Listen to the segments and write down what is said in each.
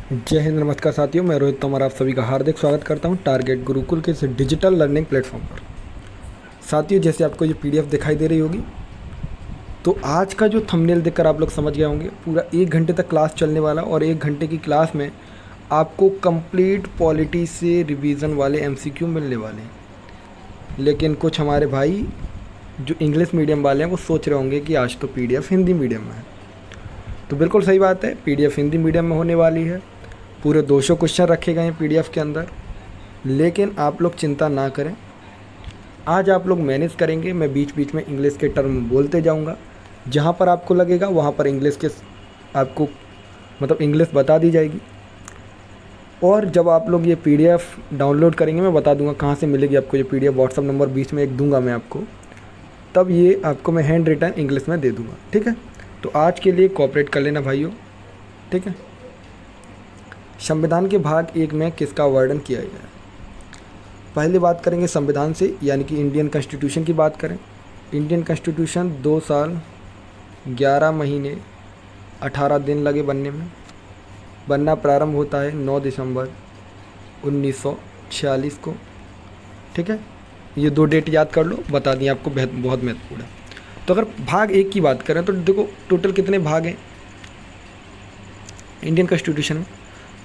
जय हिंद, नमस्कार साथियों। मैं रोहित तोमर आप सभी का हार्दिक स्वागत करता हूं टारगेट गुरुकुल के इस डिजिटल लर्निंग प्लेटफॉर्म पर। साथियों, जैसे आपको ये पीडीएफ दिखाई दे रही होगी, तो आज का जो थंबनेल देखकर आप लोग समझ गए होंगे पूरा 1 घंटे तक क्लास चलने वाला, और 1 घंटे की क्लास में आपको कंप्लीट पॉलिटी से रिवीजन वाले एमसीक्यू मिलने वाले हैं। लेकिन कुछ हमारे भाई जो इंग्लिश मीडियम वाले हैं वो सोच रहे होंगे कि आज तो पीडीएफ हिंदी मीडियम में है। तो बिल्कुल सही बात है, पीडीएफ हिंदी मीडियम में होने वाली है। पूरे 200 क्वेश्चन रखे गए हैं पीडीएफ के अंदर। लेकिन आप लोग चिंता ना करें, आज आप लोग मैनेज करेंगे। मैं बीच बीच में इंग्लिश के टर्म बोलते जाऊंगा, जहां पर आपको लगेगा वहां पर इंग्लिश के आपको इंग्लिश बता दी जाएगी। और जब आप लोग ये पीडीएफ डाउनलोड करेंगे, मैं बता दूंगा कहाँ से मिलेगी आपको ये पीडीएफ। व्हाट्सअप नंबर बीच में एक दूंगा मैं आपको, तब ये आपको मैं हैंड रिटन इंग्लिश में दे दूंगा। ठीक है, तो आज के लिए कोऑपरेट कर लेना भाइयों। ठीक है, संविधान के भाग 1 में किसका वर्णन किया गया है? पहले बात करेंगे संविधान से, यानी कि इंडियन कॉन्स्टिट्यूशन की बात करें। इंडियन कॉन्स्टिट्यूशन 2 साल 11 महीने 18 दिन लगे बनने में। बनना प्रारंभ होता है 9 दिसंबर 1946 को। ठीक है, ये 2 डेट याद कर लो, बता दिए आपको, बहुत महत्वपूर्ण है। तो अगर भाग 1 की बात करें तो देखो टोटल कितने भाग हैं इंडियन कॉन्स्टिट्यूशन में,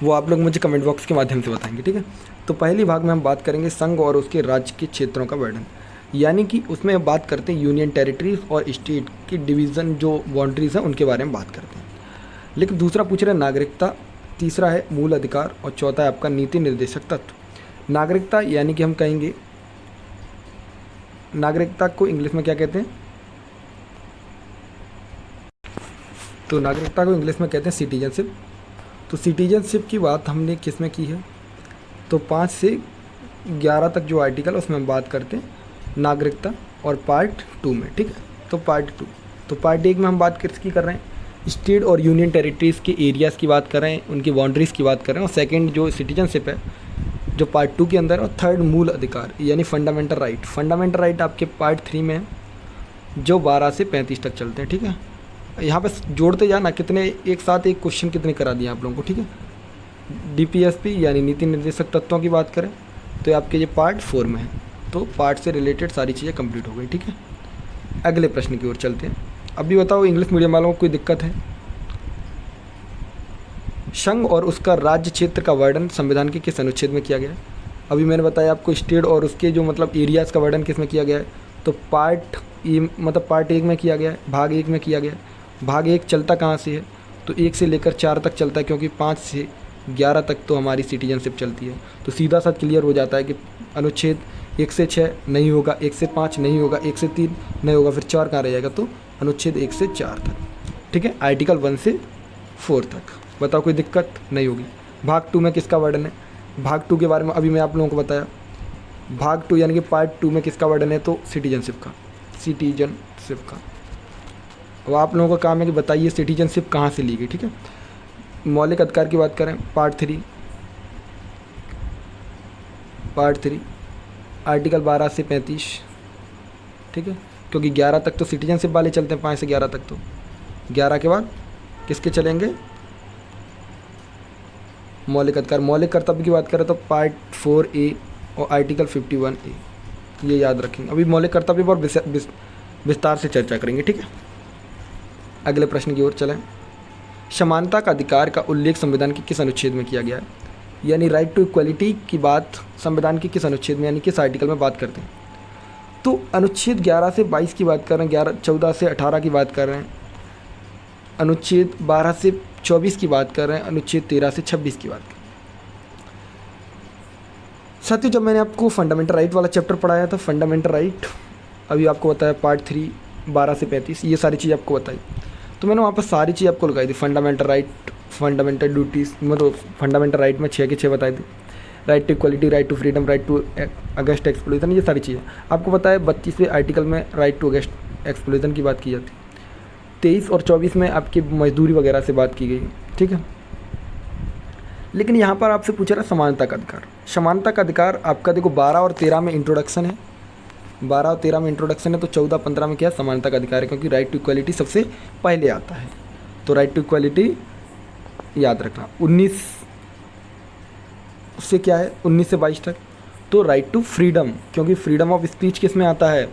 वो आप लोग मुझे कमेंट बॉक्स के माध्यम से बताएंगे। ठीक है, तो पहली भाग में हम बात करेंगे संघ और उसके राज्य के क्षेत्रों का वर्णन, यानी कि उसमें हम बात करते हैं यूनियन टेरिटरीज और स्टेट की डिवीज़न जो बाउंड्रीज हैं उनके बारे में बात करते हैं। लेकिन दूसरा पूछ रहे हैं नागरिकता, तीसरा है मूल अधिकार, और चौथा है आपका नीति निर्देशक तत्व। नागरिकता यानी कि हम कहेंगे, नागरिकता को इंग्लिश में क्या कहते हैं? तो नागरिकता को इंग्लिश में कहते हैं सिटीजनशिप। तो सिटीजनशिप की बात हमने किस में की है? तो 5 से 11 तक जो आर्टिकल उसमें हम बात करते हैं नागरिकता, और पार्ट 2 में। ठीक है, तो पार्ट 2, तो पार्ट 1 में हम बात किसकी कर रहे हैं? स्टेट और यूनियन टेरिटरीज़ के एरियाज़ की बात कर रहे हैं, उनकी बाउंड्रीज़ की बात कर रहे हैं। और सेकंड जो सिटीजनशिप है जो पार्ट 2 के अंदर है। और थर्ड मूल अधिकार यानी फंडामेंटल राइट। फंडामेंटल राइट आपके पार्ट 3 में है, जो 12 से 35 तक चलते हैं। ठीक है, यहाँ पे जोड़ते जाना कितने एक साथ एक क्वेश्चन कितने करा दिए आप लोगों को। ठीक है, डीपीएसपी यानी नीति निर्देशक तत्वों की बात करें तो आपके ये पार्ट 4 में है। तो पार्ट से रिलेटेड सारी चीज़ें कंप्लीट हो गई। ठीक है, अगले प्रश्न की ओर चलते हैं। अभी बताओ इंग्लिश मीडियम वालों को कोई दिक्कत है? संघ और उसका राज्य क्षेत्र का वर्णन संविधान के किस अनुच्छेद में किया गया है? अभी मैंने बताया आपको स्टेट और उसके जो एरियाज़ का वर्णन किस में किया गया है? तो पार्ट पार्ट 1 में किया गया है, भाग 1 में किया गया है। भाग 1 चलता कहाँ से है? तो 1 से लेकर 4 तक चलता है, क्योंकि 5 से 11 तक तो हमारी सिटीजनशिप चलती है। तो सीधा सा क्लियर हो जाता है कि अनुच्छेद 1 से 6 नहीं होगा, 1 से 5 नहीं होगा, 1 से 3 नहीं होगा, फिर 4 कहाँ रह जाएगा? तो अनुच्छेद 1 से 4 तक। ठीक है, आर्टिकल 1 से 4 तक। बताओ कोई दिक्कत नहीं होगी। भाग 2 में किसका वर्णन है? भाग 2 के बारे में अभी मैं आप लोगों को बताया। भाग 2 यानी कि पार्ट 2 में किसका वर्णन है? तो सिटीजनशिप का। अब आप लोगों का काम है कि बताइए सिटीजनशिप कहाँ से ली गई। ठीक है, मौलिक अधिकार की बात करें, पार्ट 3 आर्टिकल 12 से 35। ठीक है, क्योंकि 11 तक तो सिटीजनशिप वाले चलते हैं, 5 से 11 तक। तो 11 के बाद किसके चलेंगे? मौलिक अधिकार। मौलिक कर्तव्य की बात करें तो पार्ट 4A और आर्टिकल 51A, ये याद रखेंगे। अभी मौलिक कर्तव्य पर विस्तार से चर्चा करेंगे। ठीक है, अगले प्रश्न की ओर चलें। समानता का अधिकार का उल्लेख संविधान के किस अनुच्छेद में किया गया है? यानी राइट टू इक्वलिटी की बात संविधान के किस अनुच्छेद में यानी किस आर्टिकल में बात करते हैं? तो अनुच्छेद 11 से 22 की बात कर रहे हैं, 14 से 18 की बात कर रहे हैं, अनुच्छेद 12 से 24 की बात कर रहे हैं, अनुच्छेद 13 से 26 की बात कर रहे हैं। साथियों, जब मैंने आपको फंडामेंटल राइट वाला चैप्टर पढ़ाया था, फंडामेंटल राइट अभी आपको बताया पार्ट 3 12 से 35, ये सारी चीज़ आपको बताई। तो मैंने वहाँ पर सारी चीज़ आपको लगाई थी। Fundamental right, fundamental duties, fundamental right में 6 के 6 बताए थे। Right to equality, right to freedom, right to against exploitation, ये सारी चीज़ें आपको बताया। 32वें आर्टिकल में राइट टू अगेंस्ट एक्सप्लॉइटेशन की बात की जाती है। 23 और 24 में आपकी मजदूरी वगैरह से बात की गई। ठीक है, लेकिन यहाँ पर आपसे पूछा रहा समानता का अधिकार। समानता का अधिकार आपका देखो 12 और 13 में इंट्रोडक्शन है, 12 और 13 में इंट्रोडक्शन है, तो 14 15 में क्या समानता का अधिकार है, क्योंकि राइट टू इक्वलिटी सबसे पहले आता है। तो राइट टू इक्वलिटी याद रखना। 19 से क्या है 19 से 22 तक, तो राइट टू फ्रीडम, क्योंकि फ्रीडम ऑफ स्पीच किस में आता है,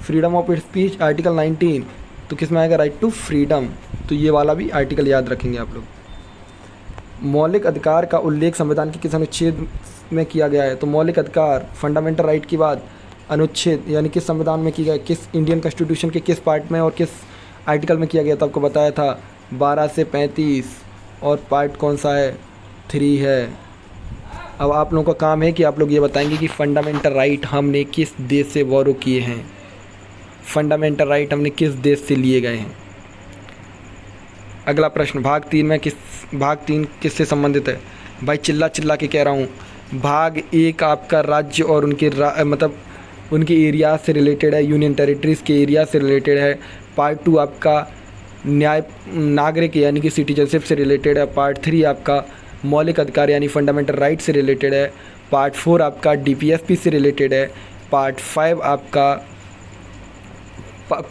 फ्रीडम ऑफ स्पीच आर्टिकल 19, तो किस में आएगा राइट टू फ्रीडम। तो ये वाला भी आर्टिकल याद रखेंगे आप लोग। मौलिक अधिकार का उल्लेख संविधान के किस अनुच्छेद में किया गया है, तो मौलिक अधिकार फंडामेंटल राइट की बात अनुच्छेद यानी किस संविधान में की गई, किस इंडियन कॉन्स्टिट्यूशन के किस पार्ट में और किस आर्टिकल में किया गया, तो आपको बताया था 12 से 35, और पार्ट कौन सा है 3 है। अब आप लोगों का काम है कि आप लोग ये बताएंगे कि फंडामेंटल राइट हमने किस देश से बोरो किए हैं, फंडामेंटल राइट हमने किस देश से लिए गए हैं। अगला प्रश्न भाग 3 में भाग 3 किससे संबंधित है, भाई चिल्ला चिल्ला के कह रहा हूँ। भाग 1 आपका राज्य और उनके मतलब उनके एरिया से रिलेटेड है, यूनियन टेरिटरीज़ के एरिया से रिलेटेड है। पार्ट 2 आपका न्याय नागरिक यानी कि सिटीजनशिप से रिलेटेड है। पार्ट 3 आपका मौलिक अधिकार यानी फंडामेंटल राइट से रिलेटेड है। पार्ट 4 आपका डीपीएसपी से रिलेटेड है। पार्ट 5 आपका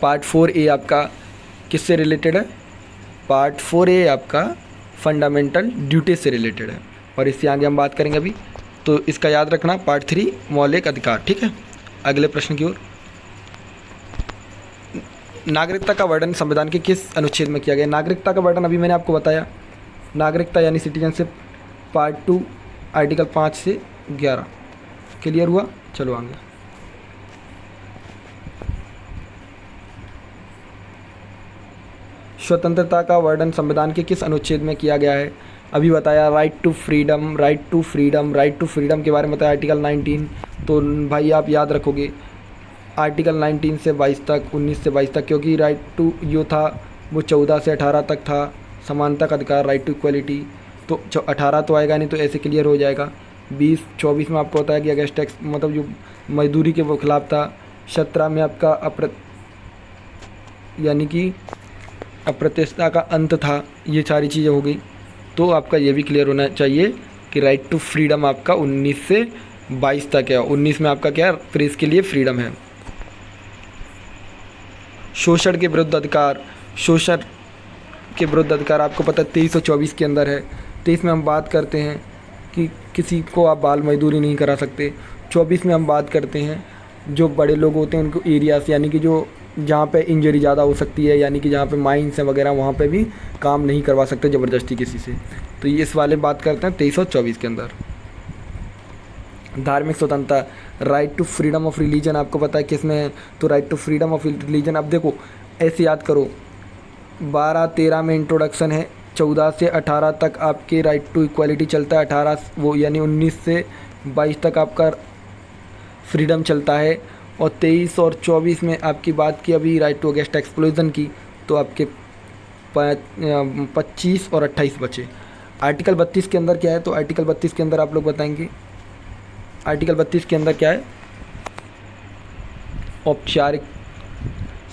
पार्ट 4A आपका किससे रिलेटेड है, पार्ट 4A आपका फंडामेंटल ड्यूटीज से रिलेटेड है, और इससे आगे हम बात करेंगे अभी, तो इसका याद रखना पार्ट 3 मौलिक अधिकार। ठीक है, अगले प्रश्न की ओर। नागरिकता का वर्णन संविधान के किस अनुच्छेद में किया गया, नागरिकता का वर्णन अभी मैंने आपको बताया, नागरिकता यानी सिटीजनशिप पार्ट 2 आर्टिकल 5 से 11। क्लियर हुआ, चलो आगे। स्वतंत्रता का वर्णन संविधान के किस अनुच्छेद में किया गया है, अभी बताया right to freedom, right to freedom, right to freedom के बारे में बताया आर्टिकल 19। तो भाई आप याद रखोगे आर्टिकल 19 से 22 तक, 19 से 22 तक, क्योंकि राइट टू जो था वो 14 से 18 तक था, समानता का अधिकार, राइट टू इक्वलिटी, तो 18 तो आएगा नहीं, तो ऐसे क्लियर हो जाएगा। 20-24 में आपको बताया कि अगेंस्ट टैक्स मतलब जो मजदूरी के वो खिलाफ था। 17 में आपका यानी कि अप्रत्यक्षता का अंत था। ये सारी चीज़ें हो गई, तो आपका ये भी क्लियर होना चाहिए कि राइट टू फ्रीडम आपका 19 से 22 तक है। 19 में आपका क्या प्रेस के लिए फ्रीडम है। शोषण के विरुद्ध अधिकार, शोषण के विरुद्ध अधिकार आपको पता है 23 और 24 के अंदर है। 23 में हम बात करते हैं कि किसी को आप बाल मजदूरी नहीं करा सकते। 24 में हम बात करते हैं जो बड़े लोग होते हैं उनको एरियाज यानी कि जो जहाँ पे इंजरी ज़्यादा हो सकती है, यानी कि जहाँ पे माइंस हैं वगैरह, वहाँ पे भी काम नहीं करवा सकते ज़बरदस्ती किसी से। तो ये इस वाले बात करते हैं 23 और 24 के अंदर। धार्मिक स्वतंत्रता, right to freedom of religion आपको पता है किस में है, तो right to freedom of religion. अब देखो ऐसे याद करो, 12-13 में इंट्रोडक्शन है, 14 से 18 तक आपके राइट टू इक्वालिटी चलता है, 18 वो यानी 19 से 22 तक आपका फ्रीडम चलता है, और 23 और 24 में आपकी बात की अभी राइट टू अगेंस्ट एक्सप्लोजन की, तो आपके 25 और 28 बचे। आर्टिकल 32 के अंदर क्या है, तो आर्टिकल 32 के अंदर आप लोग बताएंगे, आर्टिकल 32 के अंदर क्या है, औपचारिक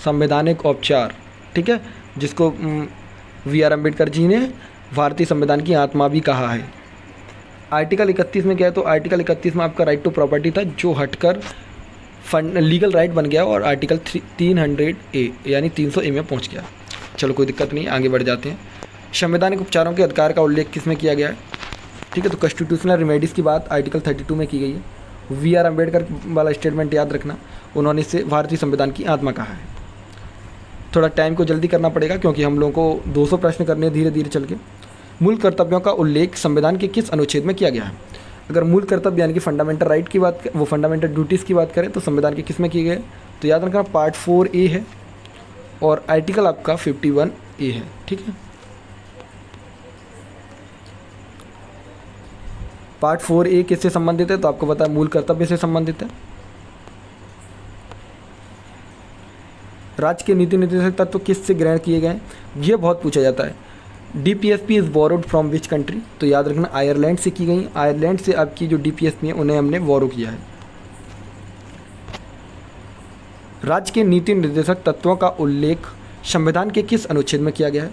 संवैधानिक औपचार, ठीक है, जिसको V.R. अम्बेडकर जी ने भारतीय संविधान की आत्मा भी कहा है। आर्टिकल 31 में क्या है, तो आर्टिकल 31 में आपका राइट टू प्रॉपर्टी था जो हटकर लीगल राइट बन गया और आर्टिकल 300A यानी 300A में पहुंच गया। चलो कोई दिक्कत नहीं, आगे बढ़ जाते हैं। संवैधानिक उपचारों के अधिकार का उल्लेख किस में किया गया है, ठीक है, तो कॉन्स्टिट्यूशनल रेमेडीज़ की बात आर्टिकल 32 में की गई है। V.R. अम्बेडकर वाला स्टेटमेंट याद रखना, उन्होंने इसे भारतीय संविधान की आत्मा कहा है। थोड़ा टाइम को जल्दी करना पड़ेगा क्योंकि हम लोगों को 200 प्रश्न करने धीरे धीरे चल के। मूल कर्तव्यों का उल्लेख संविधान के किस अनुच्छेद में किया गया है, अगर मूल कर्तव्य यानी कि फंडामेंटल राइट की बात वो फंडामेंटल ड्यूटीज़ की बात करें तो संविधान के किस में किए गए, तो याद रखना पार्ट 4A है और आर्टिकल आपका 51A है, ठीक है। पार्ट 4A किससे संबंधित है, तो आपको पता है मूल कर्तव्य से संबंधित है। राज्य के नीति निर्देशक तत्व किससे ग्रहण किए गए, ये बहुत पूछा जाता है। DPSP is borrowed from which country, तो याद रखना आयरलैंड से की गई। आयरलैंड से आपकी जो DPSP है उन्हें हमने बोरो किया है। राज्य के नीति निर्देशक तत्वों का उल्लेख संविधान के किस अनुच्छेद में किया गया है,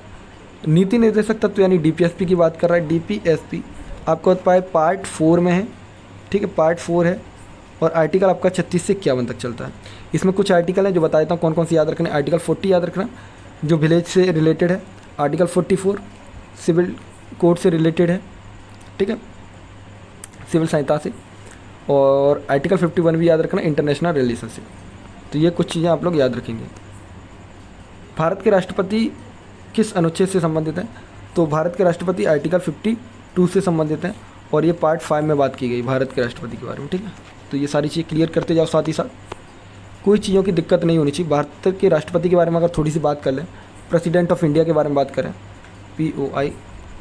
नीति निर्देशक तत्व यानी DPSP की बात कर रहा है। DPSP आपको पता है पार्ट 4 में है, ठीक है, पार्ट 4 है और आर्टिकल आपका 36 से 51 तक चलता है। इसमें कुछ आर्टिकल है जो बता देता हूँ कौन कौन से याद रखने। आर्टिकल 40 याद रखना जो विलेज से रिलेटेड है। आर्टिकल 44 सिविल कोड से रिलेटेड है, ठीक है। सिविल सहायता से, और आर्टिकल 51 भी याद रखना, इंटरनेशनल रिलेशन से। तो ये कुछ चीज़ें आप लोग याद रखेंगे। भारत के राष्ट्रपति किस अनुच्छेद से संबंधित हैं? तो भारत के राष्ट्रपति आर्टिकल 52 से संबंधित हैं, और ये पार्ट 5 में बात की गई भारत के राष्ट्रपति के बारे में, ठीक है। तो ये सारी चीज़ें क्लियर करते जाओ, साथ ही साथ कोई चीज़ों की दिक्कत नहीं होनी चाहिए। भारत के राष्ट्रपति के बारे में अगर थोड़ी सी बात कर लें, प्रेसिडेंट ऑफ इंडिया के बारे में बात करें, POI,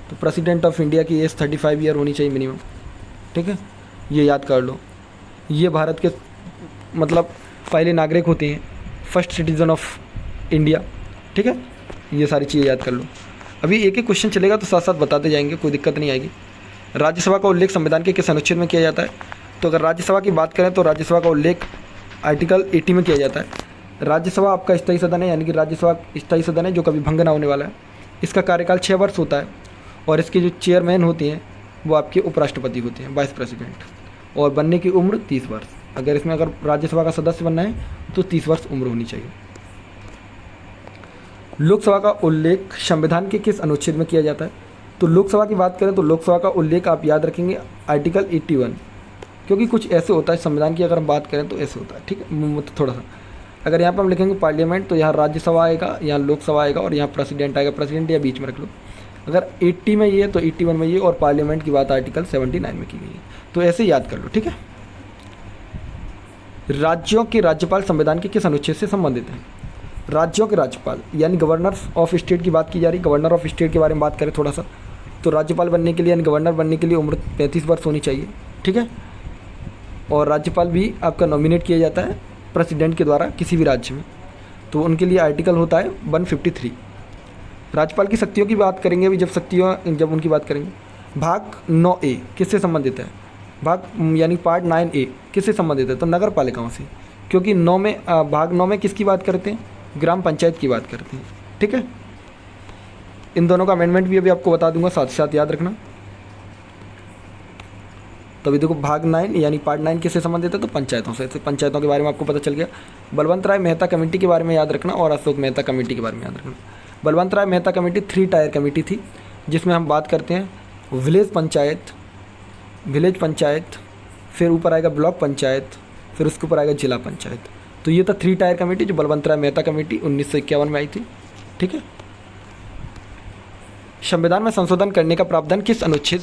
तो प्रेसिडेंट ऑफ इंडिया की एज 35 ईयर होनी चाहिए मिनिमम, ठीक है, ये याद कर लो। ये भारत के मतलब पहले नागरिक होते हैं, फर्स्ट सिटीजन ऑफ इंडिया, ठीक है, ये सारी चीज़ें याद कर लो। अभी एक एक क्वेश्चन चलेगा तो साथ साथ बताते जाएंगे, कोई दिक्कत नहीं आएगी। राज्यसभा का उल्लेख संविधान के किस अनुच्छेद में किया जाता है? तो अगर राज्यसभा की बात करें तो राज्यसभा का उल्लेख आर्टिकल 80 में किया जाता है। राज्यसभा आपका स्थायी सदन है, यानी कि राज्यसभा स्थायी सदन है जो कभी भंग ना होने वाला है। इसका कार्यकाल 6 वर्ष होता है, और इसके जो चेयरमैन होते हैं वो आपके उपराष्ट्रपति होते हैं, वाइस प्रेसिडेंट, और बनने की उम्र 30 वर्ष। अगर राज्यसभा का सदस्य बनना है तो 30 वर्ष उम्र होनी चाहिए। लोकसभा का उल्लेख संविधान के किस अनुच्छेद में किया जाता है? तो लोकसभा की बात करें तो लोकसभा का उल्लेख आप याद रखेंगे आर्टिकल 81, क्योंकि कुछ ऐसे होता है संविधान की अगर हम बात करें तो ऐसे होता है, ठीक है। थोड़ा सा अगर यहाँ पर हम लिखेंगे पार्लियामेंट तो यहाँ राज्यसभा आएगा, यहाँ लोकसभा आएगा, और यहाँ प्रेसिडेंट आएगा। प्रेसिडेंट या बीच में रख लो। अगर 80 में ये है तो 81 में ये, और पार्लियामेंट की बात आर्टिकल 79 में की गई है, तो ऐसे याद कर लो, ठीक है। राज्यों के राज्यपाल संविधान के किस अनुच्छेद से संबंधित हैं? राज्यों के राज्यपाल यानी गवर्नर ऑफ स्टेट की बात की जा रही। गवर्नर ऑफ स्टेट के बारे में बात करें थोड़ा सा, तो राज्यपाल बनने के लिए यानी गवर्नर बनने के लिए उम्र 35 वर्ष होनी चाहिए, ठीक है। और राज्यपाल भी आपका नॉमिनेट किया जाता है प्रेसिडेंट के द्वारा किसी भी राज्य में, तो उनके लिए आर्टिकल होता है 153। राज्यपाल की शक्तियों की बात करेंगे अभी, जब उनकी बात करेंगे। भाग 9A किससे संबंधित है? भाग यानी पार्ट 9A किससे संबंधित है? तो नगर पालिकाओं से, क्योंकि भाग 9 में किसकी बात करते हैं? ग्राम पंचायत की बात करते हैं, ठीक है। इन दोनों का अमेंडमेंट भी अभी आपको बता दूंगा, साथ ही साथ याद रखना। तभी देखो भाग 9 यानी पार्ट 9 किससे संबंधित है? तो पंचायतों से। पंचायतों के बारे में आपको पता चल गया। बलवंत राय मेहता कमेटी के बारे में याद रखना, और अशोक मेहता कमेटी के बारे में याद रखना। बलवंत राय मेहता कमेटी 3 टायर कमेटी थी, जिसमें हम बात करते हैं विलेज पंचायत, फिर ऊपर आएगा ब्लॉक पंचायत, फिर उसके ऊपर आएगा जिला पंचायत। तो ये था 3 टायर कमेटी जो बलवंत राय मेहता कमेटी 1951 में आई थी, ठीक है। संविधान में संशोधन करने का प्रावधान किस अनुच्छेद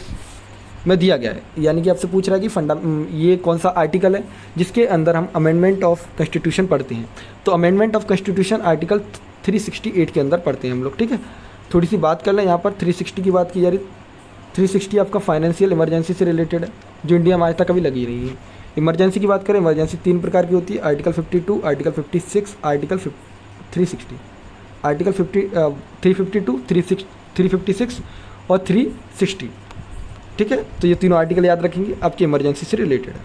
में दिया गया है? यानी कि आपसे पूछ रहा है कि ये कौन सा आर्टिकल है जिसके अंदर हम अमेंडमेंट ऑफ कॉन्स्टिट्यूशन पढ़ते हैं। तो अमेंडमेंट ऑफ कॉन्स्टिट्यूशन आर्टिकल 368 के अंदर पढ़ते हैं हम लोग, ठीक है। थोड़ी सी बात कर लें, यहाँ पर 360 की बात की जा रही। 360 आपका फाइनेंशियल इमरजेंसी से रिलेटेड है, जो इंडिया में आज तक कभी लगी रही है। इमरजेंसी की बात करें, इमरजेंसी 3 प्रकार की होती है, आर्टिकल 52, आर्टिकल 56, आर्टिकल 360। आर्टिकल 352, 356 और 360, ठीक है। तो ये तीनों आर्टिकल याद रखेंगे, आपकी इमरजेंसी से रिलेटेड है।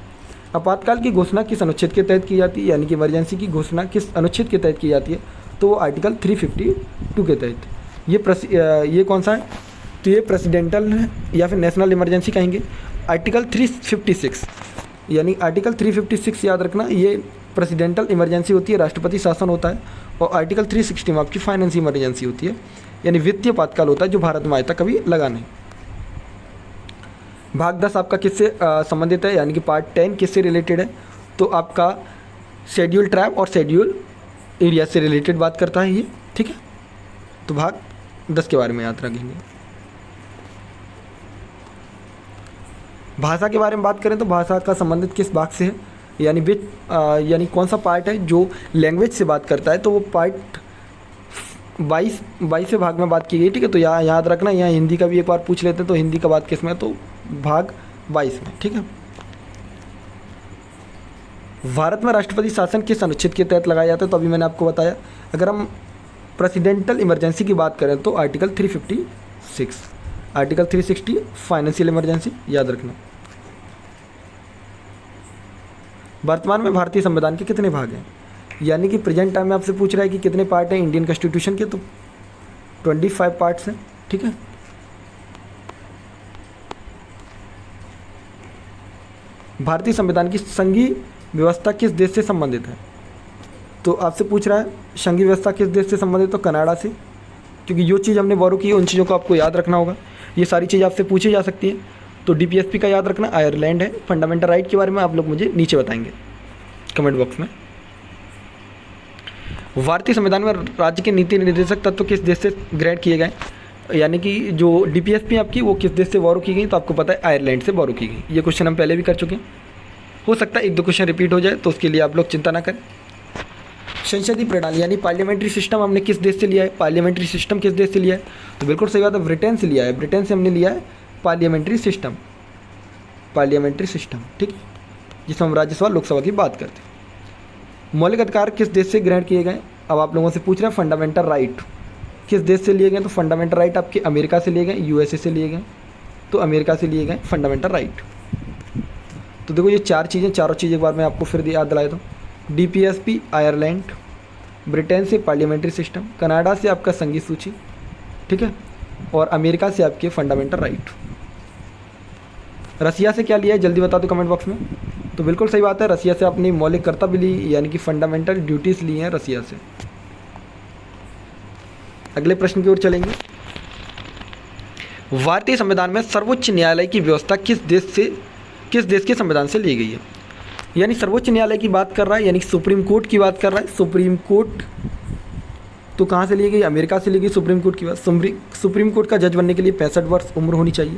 आपातकाल की घोषणा किस अनुच्छेद के तहत की जाती है? यानी कि इमरजेंसी की घोषणा किस अनुच्छेद के तहत की जाती है? तो वो आर्टिकल 352 के तहत। ये कौन सा है? तो ये प्रेसिडेंटल है या फिर नेशनल इमरजेंसी कहेंगे। आर्टिकल 356 यानी आर्टिकल 356 याद रखना, ये प्रेसिडेंटल इमरजेंसी होती है, राष्ट्रपति शासन होता है। और आर्टिकल 360 में आपकी फाइनेंस इमरजेंसी होती है, यानी वित्तीय आपातकाल होता है, जो भारत में आज तक कभी लगा नहीं। भाग 10 आपका किससे संबंधित है? यानी कि पार्ट 10 किससे रिलेटेड है? तो आपका शेड्यूल ट्राइब और शेड्यूल एरिया से रिलेटेड बात करता है ये, ठीक है। तो भाग 10 के बारे में याद रखेंगे। भाषा के बारे में बात करें तो भाषा का संबंधित किस भाग से है? यानी कौन सा पार्ट है जो लैंग्वेज से बात करता है? तो वो पार्ट 22 भाग में बात की गई, ठीक है। तो यहाँ याद रखना, यहाँ हिंदी का भी एक बार पूछ लेते हैं, तो हिंदी का बात किस में है? तो भाग 22 में, ठीक है। भारत में राष्ट्रपति शासन किस अनुच्छेद के तहत लगाया जाता है? तो अभी मैंने आपको बताया। अगर हम प्रेसिडेंटल इमरजेंसी की बात करें तो आर्टिकल 356, आर्टिकल 360 फाइनेंशियल इमरजेंसी याद रखना। वर्तमान में भारतीय संविधान के कितने भाग हैं? यानी कि प्रेजेंट टाइम में आपसे पूछ रहा है कि कितने पार्ट हैं इंडियन कॉन्स्टिट्यूशन के? तो 25 पार्ट्स हैं, ठीक है। भारतीय संविधान की संघीय व्यवस्था किस देश से संबंधित है? तो आपसे पूछ रहा है संघीय व्यवस्था किस देश से संबंधित? तो कनाडा से, क्योंकि जो चीज़ हमने बोरो की है उन चीज़ों को आपको याद रखना होगा। ये सारी चीज़ आपसे पूछी जा सकती है। तो DPSP का याद रखना आयरलैंड है। फंडामेंटल राइट के बारे में आप लोग मुझे नीचे बताएंगे कमेंट बॉक्स में। भारतीय संविधान में राज्य के नीति निर्देशक तत्व किस देश से ग्रहण किए गए, यानी कि जो DPSP आपकी वो किस देश से बोरो की गई, तो आपको पता है आयरलैंड से बोरो की गई। ये क्वेश्चन हम पहले भी कर चुके हैं, हो सकता है 1-2 क्वेश्चन रिपीट हो जाए, तो उसके लिए आप लोग चिंता ना करें। संसदीय प्रणाली यानी पार्लियामेंट्री सिस्टम हमने किस देश से लिया है, पार्लियामेंट्री सिस्टम किस देश से लिया है, तो बिल्कुल सही बात है, ब्रिटेन से लिया है। ब्रिटेन से हमने लिया है पार्लियामेंट्री सिस्टम, पार्लियामेंट्री सिस्टम, ठीक है, जिसमें हम राज्यसभा लोकसभा की बात करते हैं। मौलिक अधिकार किस देश से ग्रहण किए गए, अब आप लोगों से पूछ रहे हैं फंडामेंटल राइट किस देश से लिए गए, तो फंडामेंटल राइट आपके अमेरिका से लिए गए, USA से लिए गए, तो अमेरिका से लिए गए फंडामेंटल राइट। तो देखो ये 4 चीज़ें, चारों चीज़ें एक बार मैं आपको फिर याद दिलाया दूँ। DPSP आयरलैंड, ब्रिटेन से पार्लियामेंट्री सिस्टम, कनाडा से आपका संगीत सूची, ठीक है, और अमेरिका से आपके फंडामेंटल राइट। रसिया से क्या लिया है जल्दी बता दो कमेंट बॉक्स में। तो बिल्कुल सही बात है, रसिया से आपने मौलिक कर्तव्य ली यानी कि फंडामेंटल ड्यूटीज़ ली हैं रसिया से। अगले प्रश्न की ओर चलेंगे। भारतीय संविधान में सर्वोच्च न्यायालय की व्यवस्था किस देश के संविधान से ली गई है, यानी सर्वोच्च न्यायालय की बात कर रहा है, यानी सुप्रीम कोर्ट की बात कर रहा है। सुप्रीम कोर्ट तो कहाँ से ली गई, अमेरिका से ली गई सुप्रीम कोर्ट की बात। सुप्रीम कोर्ट का जज बनने के लिए 65 वर्ष उम्र होनी चाहिए।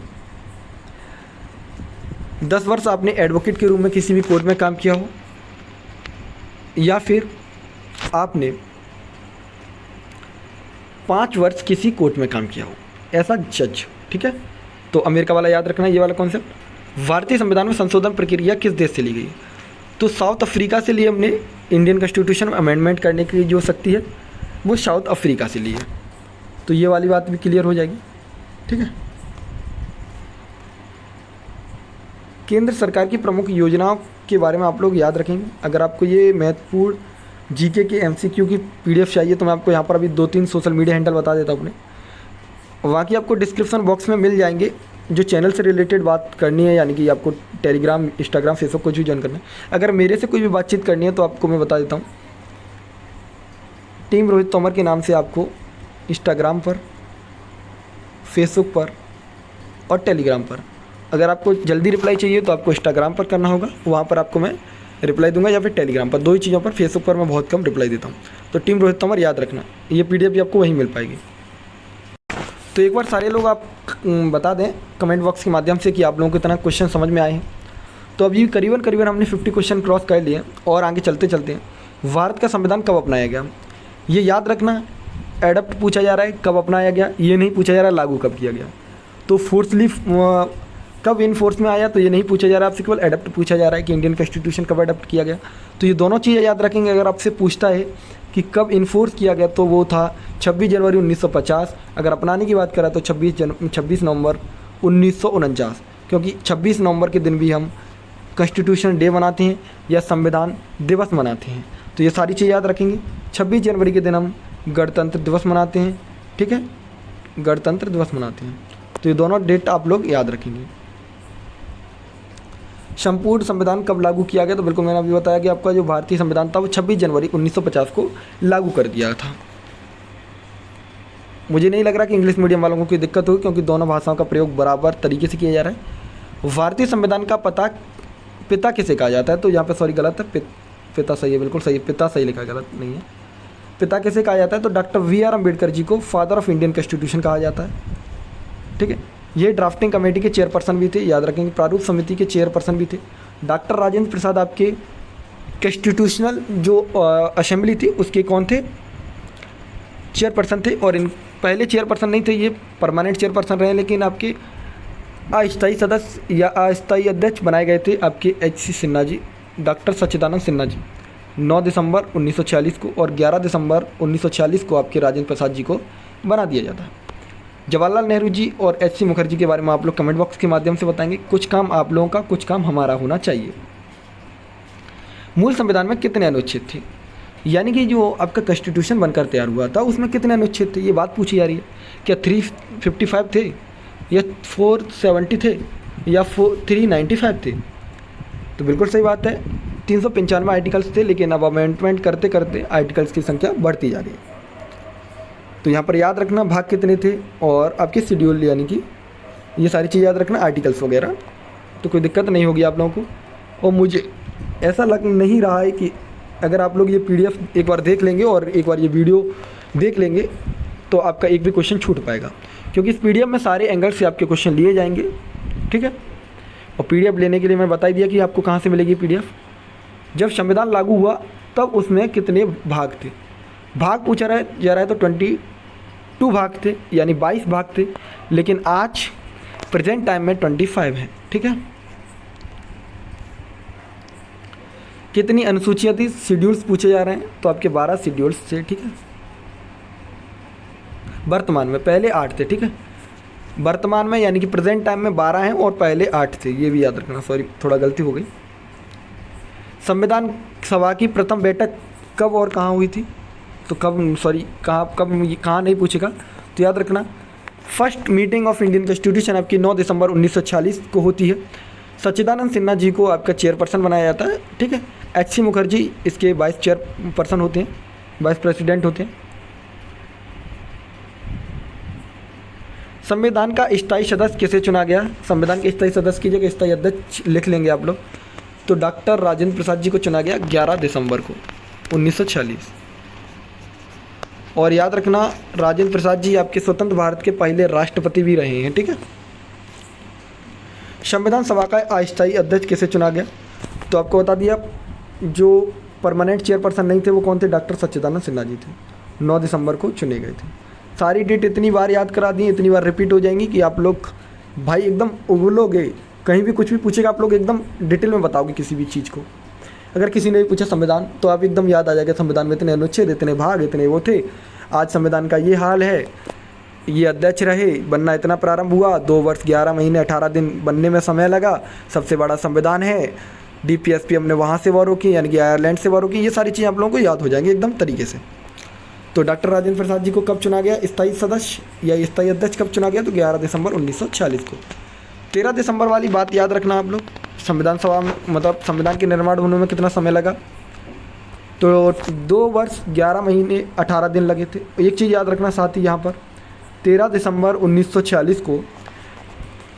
10 वर्ष आपने एडवोकेट के रूप में किसी भी कोर्ट में काम किया हो, या फिर आपने 5 वर्ष किसी कोर्ट में काम किया हो, ऐसा जज, ठीक है। तो अमेरिका वाला याद रखना, ये वाला कॉन्सेप्ट। भारतीय संविधान में संशोधन प्रक्रिया किस देश से ली गई, तो साउथ अफ्रीका से लिए हमने इंडियन कॉन्स्टिट्यूशन में अमेंडमेंट करने की जो शक्ति है वो साउथ अफ्रीका से ली है। तो ये वाली बात भी क्लियर हो जाएगी, ठीक है। केंद्र सरकार की प्रमुख योजनाओं के बारे में आप लोग याद रखेंगे। अगर आपको ये महत्वपूर्ण जीके के MCQ की PDF चाहिए तो मैं आपको यहाँ पर अभी 2-3 सोशल मीडिया हैंडल बता देता हूँ अपने, वहाँ की आपको डिस्क्रिप्शन बॉक्स में मिल जाएंगे। जो चैनल से रिलेटेड बात करनी है, यानी कि आपको टेलीग्राम, इंस्टाग्राम, फेसबुक कुछ भी ज्वाइन करना है, अगर मेरे से कोई भी बातचीत करनी है तो आपको मैं बता देता हूँ। टीम रोहित तोमर के नाम से आपको इंस्टाग्राम पर, फेसबुक पर और टेलीग्राम पर, अगर आपको जल्दी रिप्लाई चाहिए तो आपको इंस्टाग्राम पर करना होगा, वहाँ पर आपको मैं रिप्लाई दूंगा, या फिर टेलीग्राम पर। 2 ही चीज़ों पर, फेसबुक पर मैं बहुत कम रिप्लाई देता हूँ। तो टीम रोहित तोमर याद रखना, ये PDF भी आपको वहीं मिल पाएगी। तो एक बार सारे लोग आप बता दें कमेंट बॉक्स के माध्यम से कि आप लोगों को इतना क्वेश्चन समझ में आए हैं। तो अभी करीबन हमने 50 क्वेश्चन क्रॉस कर लिए और आगे चलते चलते भारत का संविधान कब अपनाया गया, ये याद रखना। एडप्ट पूछा जा रहा है, कब अपनाया गया, ये नहीं पूछा जा रहा लागू कब किया गया। तो फोर्सली कब इन फोर्स में आया, तो ये नहीं पूछा जा रहा आपसे, केवल एडप्ट पूछा जा रहा है कि इंडियन कॉन्स्टिट्यूशन कब एडप्ट किया गया। तो ये दोनों चीज़ें याद रखेंगे। अगर आपसे पूछता है कि कब इन्फोर्स किया गया, तो वो था 26 जनवरी 1950। अगर अपनाने की बात करें तो 26 नवंबर 1949, क्योंकि 26 नवंबर के दिन भी हम कॉन्स्टिट्यूशन डे मनाते हैं या संविधान दिवस मनाते हैं। तो ये सारी चीज़ याद रखेंगे। 26 जनवरी के दिन हम गणतंत्र दिवस मनाते हैं, ठीक है, गणतंत्र दिवस मनाते हैं। तो ये दोनों डेट आप लोग याद रखेंगे। संपूर्ण संविधान कब लागू किया गया, तो बिल्कुल मैंने अभी बताया कि आपका जो भारतीय संविधान था वो 26 जनवरी 1950 को लागू कर दिया था। मुझे नहीं लग रहा कि इंग्लिश मीडियम वालों को कोई दिक्कत होगी, क्योंकि दोनों भाषाओं का प्रयोग बराबर तरीके से किया जा रहा है। भारतीय संविधान का पिता किसे कहा जाता है, तो यहाँ पे सॉरी गलत है, पिता सही है, बिल्कुल सही है, पिता सही लिखा, गलत नहीं है। पिता किसे कहा जाता है, तो डॉक्टर VR अम्बेडकर जी को फादर ऑफ इंडियन कॉन्स्टिट्यूशन कहा जाता है, ठीक है। ये ड्राफ्टिंग कमेटी के चेयरपर्सन भी थे, याद रखेंगे। प्रारूप समिति के चेयरपर्सन भी थे। डॉक्टर राजेंद्र प्रसाद आपके कॉन्स्टिट्यूशनल जो असेंबली थी उसके कौन थे, चेयरपर्सन थे। और इन पहले चेयरपर्सन नहीं थे, ये परमानेंट चेयरपर्सन रहे, लेकिन आपके अस्थायी सदस्य या अस्थायी अध्यक्ष बनाए गए थे आपके HC सिन्हा जी, डॉक्टर सच्चिदानंद सिन्हा जी। 9 दिसंबर 1946 को और 11 दिसंबर 1946 को आपके राजेंद्र प्रसाद जी को बना दिया जाता है। जवाहरलाल नेहरू जी और HC मुखर्जी के बारे में आप लोग कमेंट बॉक्स के माध्यम से बताएंगे। कुछ काम आप लोगों का, कुछ काम हमारा होना चाहिए। मूल संविधान में कितने अनुच्छेद थे, यानी कि जो आपका कॉन्स्टिट्यूशन बनकर तैयार हुआ था उसमें कितने अनुच्छेद थे, ये बात पूछी जा रही है। क्या 355 थे, या 470 थे, या 395 थे? तो बिल्कुल सही बात है, 395 आर्टिकल्स थे, लेकिन अब अमेंडमेंट करते करते आर्टिकल्स की संख्या बढ़ती जा रही है। तो यहाँ पर याद रखना भाग कितने थे और आपके शेड्यूल यानी कि ये सारी चीज़ याद रखना, आर्टिकल्स वगैरह, तो कोई दिक्कत नहीं होगी आप लोगों को। और मुझे ऐसा लग नहीं रहा है कि अगर आप लोग ये PDF एक बार देख लेंगे और एक बार ये वीडियो देख लेंगे तो आपका एक भी क्वेश्चन छूट पाएगा, क्योंकि इस PDF में सारे एंगल से आपके क्वेश्चन लिए जाएंगे, ठीक है। और PDF लेने के लिए मैं बता दिया कि आपको कहाँ से मिलेगी PDF। जब संविधान लागू हुआ तब उसमें कितने भाग थे, भाग पूछा जा रहा है तो 22 भाग थे, यानी 22 भाग थे, लेकिन आज प्रेजेंट टाइम में 25 है, ठीक है। कितनी अनुसूचियाँ थी, शेड्यूल्स पूछे जा रहे हैं, तो आपके 12 शेड्यूल्स थे, ठीक है। वर्तमान में पहले 8 थे, ठीक है। वर्तमान में यानी कि प्रेजेंट टाइम में 12 हैं और पहले 8 थे, ये भी याद रखना। सॉरी, थोड़ा गलती हो गई। संविधान सभा की प्रथम बैठक कब और कहाँ हुई थी, तो कहाँ नहीं पूछेगा, तो याद रखना first meeting of Indian constitution आपकी 9 दिसंबर 1946 को होती है। सच्चिदानंद सिन्हा जी को आपका चेयरपर्सन बनाया जाता है, ठीक है। HC मुखर्जी इसके वाइस चेयरपर्सन होते हैं, वाइस प्रेसिडेंट होते हैं। संविधान का स्थायी सदस्य किसे चुना गया, संविधान के स्थायी सदस्य की जगह स्थायी अध्यक्ष लिख लेंगे आप लोग, तो डॉक्टर राजेंद्र प्रसाद जी को चुना गया 11 दिसंबर को 1946। और याद रखना राजेंद्र प्रसाद जी आपके स्वतंत्र भारत के पहले राष्ट्रपति भी रहे हैं, ठीक है। संविधान सभा का अस्थायी अध्यक्ष किसे चुना गया, तो आपको बता दिया जो परमानेंट चेयरपर्सन नहीं थे वो कौन थे, डॉक्टर सच्चिदानंद सिन्हा जी थे, 9 दिसंबर को चुने गए थे। सारी डेट इतनी बार याद करा दी, इतनी बार रिपीट हो जाएंगी कि आप लोग भाई एकदम उगलोगे, कहीं भी कुछ भी पूछेगा आप लोग एकदम डिटेल में बताओगे किसी भी चीज़ को। अगर किसी ने भी पूछा संविधान तो आप एकदम याद आ जाएगा, संविधान में इतने अनुच्छेद, इतने भाग, इतने वो थे, आज संविधान का ये हाल है, ये अध्यक्ष रहे, बनना इतना प्रारंभ हुआ, 2 वर्ष 11 महीने 18 दिन बनने में समय लगा, सबसे बड़ा संविधान है, DPSP हमने वहाँ से वॉर रोकी, यानी कि आयरलैंड से वॉर रोकी। ये सारी चीज़ें आप लोगों को याद हो जाएंगी एकदम तरीके से। तो डॉक्टर राजेंद्र प्रसाद जी को कब चुना गया स्थायी सदस्य या स्थायी अध्यक्ष कब चुना गया, तो 11 दिसंबर 1946 को। 13 दिसंबर वाली बात याद रखना आप लोग, संविधान सभा में मतलब संविधान के निर्माण होने में कितना समय लगा, तो 2 वर्ष 11 महीने 18 दिन लगे थे। एक चीज़ याद रखना साथ ही यहाँ पर, 13 दिसंबर 1946 को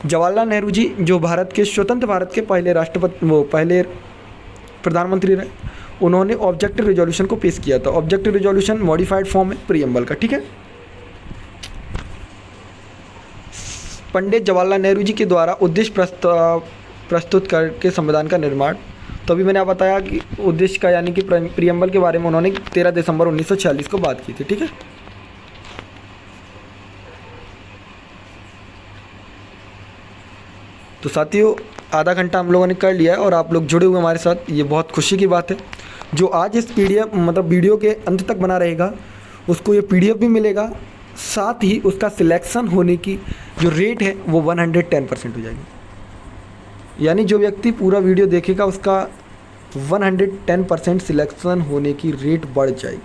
जवाहरलाल नेहरू जी जो भारत के स्वतंत्र भारत के पहले प्रधानमंत्री रहे, उन्होंने ऑब्जेक्टिव रिजोल्यूशन को पेश किया था। ऑब्जेक्टिव रिजोल्यूशन मॉडिफाइड फॉर्म है प्रीएम्बल का, ठीक है। पंडित जवाहरलाल नेहरू जी के द्वारा उद्देश्य प्रस्तुत करके संविधान का निर्माण, तो अभी मैंने आप बताया कि उद्देश्य का यानी कि प्रीएम्बल के बारे में उन्होंने 13 दिसंबर 1946 को बात की थी, ठीक है। तो साथियों आधा घंटा हम लोगों ने कर लिया है और आप लोग जुड़े हुए हमारे साथ, ये बहुत खुशी की बात है। जो आज इस PDF मतलब वीडियो के अंत तक बना रहेगा उसको ये PDF भी मिलेगा, साथ ही उसका सिलेक्शन होने की जो रेट है वो 110% हो जाएगी। यानी जो व्यक्ति पूरा वीडियो देखेगा उसका 110% सिलेक्शन होने की रेट बढ़ जाएगी,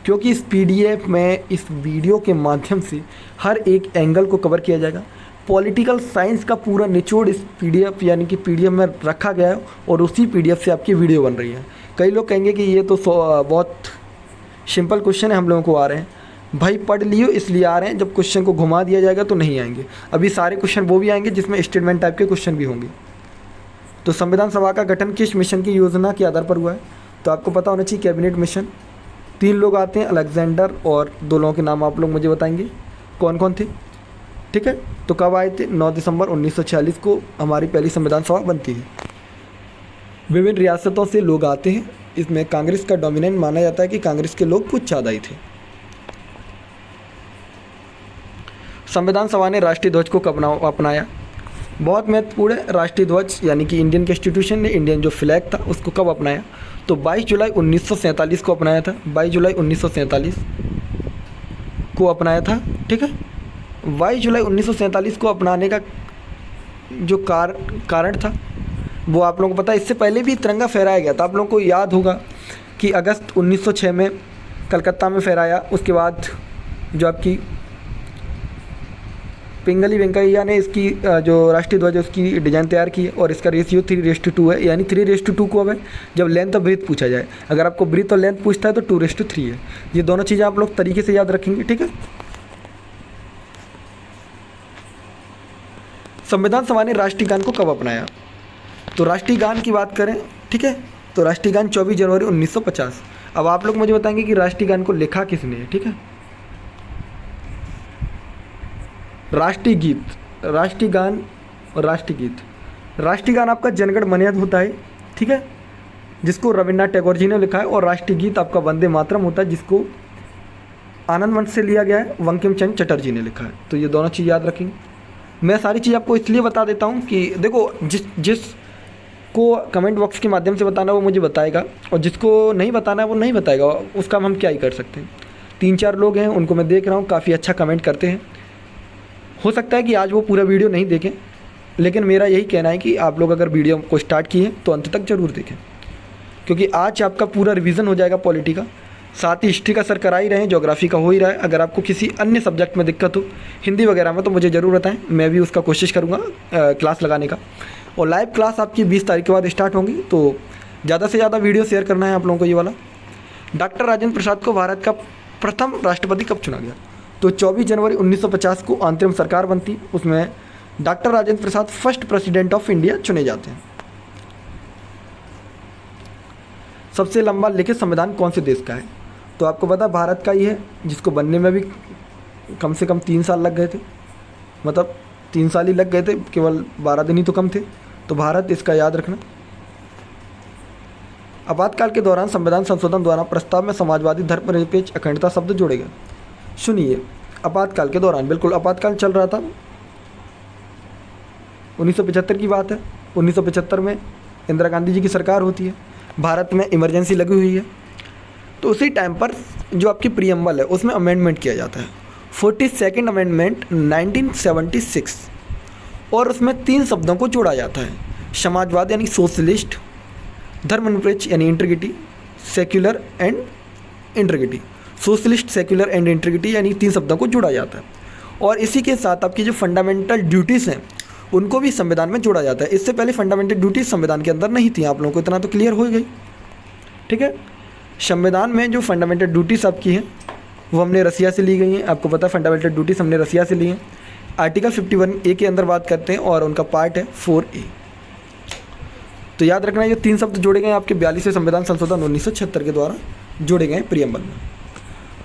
क्योंकि इस PDF में इस वीडियो के माध्यम से हर एक एंगल को कवर किया जाएगा। पॉलिटिकल साइंस का पूरा निचोड़ इस PDF यानी कि PDF में रखा गया है और उसी PDF से आपकी वीडियो बन रही है। कई लोग कहेंगे कि ये तो बहुत सिंपल क्वेश्चन है, हम लोगों को आ रहे हैं। भाई पढ़ लियो इसलिए आ रहे हैं, जब क्वेश्चन को घुमा दिया जाएगा तो नहीं आएंगे। अभी सारे क्वेश्चन वो भी आएंगे जिसमें स्टेटमेंट टाइप के क्वेश्चन भी होंगे। तो संविधान सभा का गठन किस मिशन की योजना के आधार पर हुआ है, तो आपको पता होना चाहिए कैबिनेट मिशन। 3 लोग आते हैं, अलेक्जेंडर, और 2 लोगों के नाम आप लोग मुझे बताएंगे कौन कौन थे, ठीक है। तो कब आए थे, 9 दिसंबर 1946 को हमारी पहली संविधान सभा बनती है। विभिन्न रियासतों से लोग आते हैं, इसमें कांग्रेस का डोमिनेंट माना जाता है कि कांग्रेस के लोग कुछ ज़्यादा ही थे। संविधान सभा ने राष्ट्रीय ध्वज को कब अपनाया, बहुत महत्वपूर्ण है। राष्ट्रीय ध्वज यानी कि इंडियन कॉन्स्टिट्यूशन ने इंडियन जो फ्लैग था उसको कब अपनाया, तो 22 जुलाई 1947 को अपनाया था। 22 जुलाई 1947 को अपनाया था, ठीक है। 22 जुलाई 1947 को अपनाने का जो कारण था वो आप लोगों को पता है। इससे पहले भी तिरंगा फहराया गया था, आप लोगों को याद होगा कि अगस्त 1906 में कलकत्ता में फहराया। उसके बाद जो आपकी पिंगली वेंकैया ने इसकी जो राष्ट्रीय ध्वज है उसकी डिज़ाइन तैयार की है और इसका रेशियो 3:2 है, यानी 3:2 को अब है जब लेंथ और ब्रीथ पूछा जाए। अगर आपको ब्रीथ और लेंथ पूछता है तो 2:3 है। ये दोनों चीज़ें आप लोग तरीके से याद रखेंगे, ठीक है। संविधान सभा ने राष्ट्रीय गान को कब अपनाया? तो राष्ट्रीय गान की बात करें, ठीक है, तो राष्ट्रीय गान 24 जनवरी 1950। अब आप लोग मुझे बताएंगे कि राष्ट्रीय गान को लिखा किसने है, ठीक है। राष्ट्रीय गीत, राष्ट्रीय गान और राष्ट्रीय गीत। राष्ट्रीय गान आपका जनगण मन होता है, ठीक है, जिसको रविन्द्रनाथ टैगोर जी ने लिखा है, और राष्ट्रीय गीत आपका वंदे मातरम होता है, जिसको आनंद वंश से लिया गया है, बंकिम चंद्र चटर्जी ने लिखा है। तो ये दोनों चीज़ याद रखेंगे। मैं सारी चीज़ आपको इसलिए बता देता हूँ कि देखो, जिस को कमेंट बॉक्स के माध्यम से बताना वो मुझे बताएगा, और जिसको नहीं बताना है वो नहीं बताएगा, उसका हम क्या ही कर सकते हैं। 3-4 लोग हैं, उनको मैं देख रहा हूँ, काफ़ी अच्छा कमेंट करते हैं। हो सकता है कि आज वो पूरा वीडियो नहीं देखें, लेकिन मेरा यही कहना है कि आप लोग अगर वीडियो को स्टार्ट किए तो अंत तक ज़रूर देखें, क्योंकि आज आपका पूरा रिवीजन हो जाएगा पॉलिटी का। साथ ही हिस्ट्री का सर करा ही रहे हैं, ज्योग्राफी का हो ही रहा है। अगर आपको किसी अन्य सब्जेक्ट में दिक्कत हो, हिंदी वगैरह में, तो मुझे ज़रूर बताएं, मैं भी उसका कोशिश करूँगा क्लास लगाने का। और लाइव क्लास आपकी 20 तारीख के बाद स्टार्ट होंगी, तो ज़्यादा से ज़्यादा वीडियो शेयर करना है आप लोगों को ये वाला। डॉक्टर राजेंद्र प्रसाद को भारत का प्रथम राष्ट्रपति कब चुना गया? तो 24 जनवरी 1950 को अंतरिम सरकार बनती, उसमें doctor Rajendra Prasad first president of India चुने जाते हैं। सबसे लंबा लिखित संविधान कौन से देश का है? तो आपको पता है भारत का ही है, जिसको बनने में भी कम से कम 3 साल लग गए थे, मतलब 3 साल ही लग गए थे, केवल 12 दिन ही तो कम थे। तो भारत, इसका याद रखना। आपातकाल के दौरान संविधान संशोधन द्वारा प्रस्ताव में समाजवादी धर्मनिरपेक्ष अखंडता शब्द जोड़े गए। सुनिए, आपातकाल के दौरान, बिल्कुल आपातकाल चल रहा था, 1975 की बात है। 1975 में इंदिरा गांधी जी की सरकार होती है, भारत में इमरजेंसी लगी हुई है। तो उसी टाइम पर जो आपकी प्रीएम्बल है उसमें अमेंडमेंट किया जाता है, 42nd अमेंडमेंट 1976, और उसमें 3 शब्दों को जोड़ा जाता है, समाजवाद यानी सोशलिस्ट, धर्मनिरपेक्ष यानी integrity, secular and integrity. Socialist, secular and integrity यानी 3 शब्दों को जोड़ा जाता है। और इसी के साथ आपकी जो फंडामेंटल ड्यूटीज़ हैं उनको भी संविधान में जोड़ा जाता है। इससे पहले फंडामेंटल ड्यूटीज संविधान के अंदर नहीं थी, आप लोगों को इतना तो क्लियर हो गई, ठीक है। संविधान में जो फंडामेंटल ड्यूटीज आपकी हैं वो हमने रसिया से ली गई हैं। आपको पता है फंडामेंटल ड्यूटीज हमने रसिया से ली हैं। आर्टिकल 51A के अंदर बात करते हैं, और उनका पार्ट है 4A। तो याद रखना, ये 3 शब्द जोड़े गए आपके 42वें संविधान संशोधन 1976 के द्वारा जोड़े गए प्रीएम्बल में।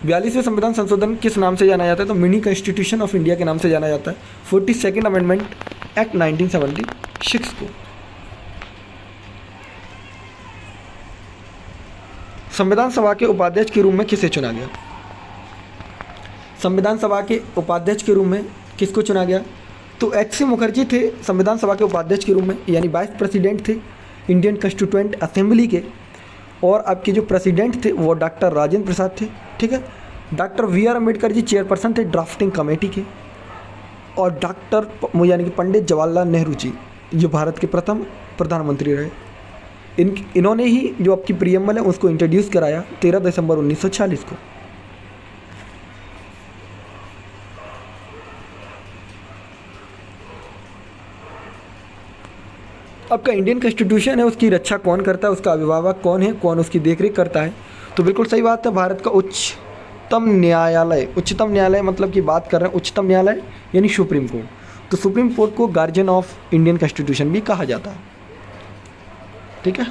42वें संविधान संशोधन किस नाम से जाना जाता है? तो मिनी कॉन्स्टिट्यूशन ऑफ इंडिया के नाम से जाना जाता है, 42nd अमेंडमेंट एक्ट 1976 को। संविधान सभा के उपाध्यक्ष के रूप में किसे चुना गया? संविधान सभा के उपाध्यक्ष के रूप में किसको चुना गया? तो HC मुखर्जी थे संविधान सभा के उपाध्यक्ष के रूप में, यानी वाइस प्रेसिडेंट थे इंडियन कॉन्स्टिट्यूएंट असेंबली के। और आपके जो प्रेसिडेंट थे वो डॉक्टर राजेंद्र प्रसाद थे, ठीक है। Doctor BR Ambedkar ji chairperson थे ड्राफ्टिंग कमेटी के, और डॉक्टर यानी कि पंडित जवाहरलाल नेहरू जी जो भारत के प्रथम प्रधानमंत्री रहे। इन्होंने ही जो आपकी प्रीएम्बल है उसको इंट्रोड्यूस कराया 13 दिसंबर 1946 को। आपका इंडियन कॉन्स्टिट्यूशन है, उसकी रक्षा कौन करता है, उसका अभिभावक कौन है, कौन उसकी देखरेख करता है? तो बिल्कुल सही बात है, भारत का उच्चतम न्यायालय। उच्चतम न्यायालय मतलब कि बात कर रहे हैं उच्चतम न्यायालय यानी सुप्रीम कोर्ट। तो सुप्रीम कोर्ट को गार्जियन ऑफ इंडियन कॉन्स्टिट्यूशन भी कहा जाता है, ठीक है।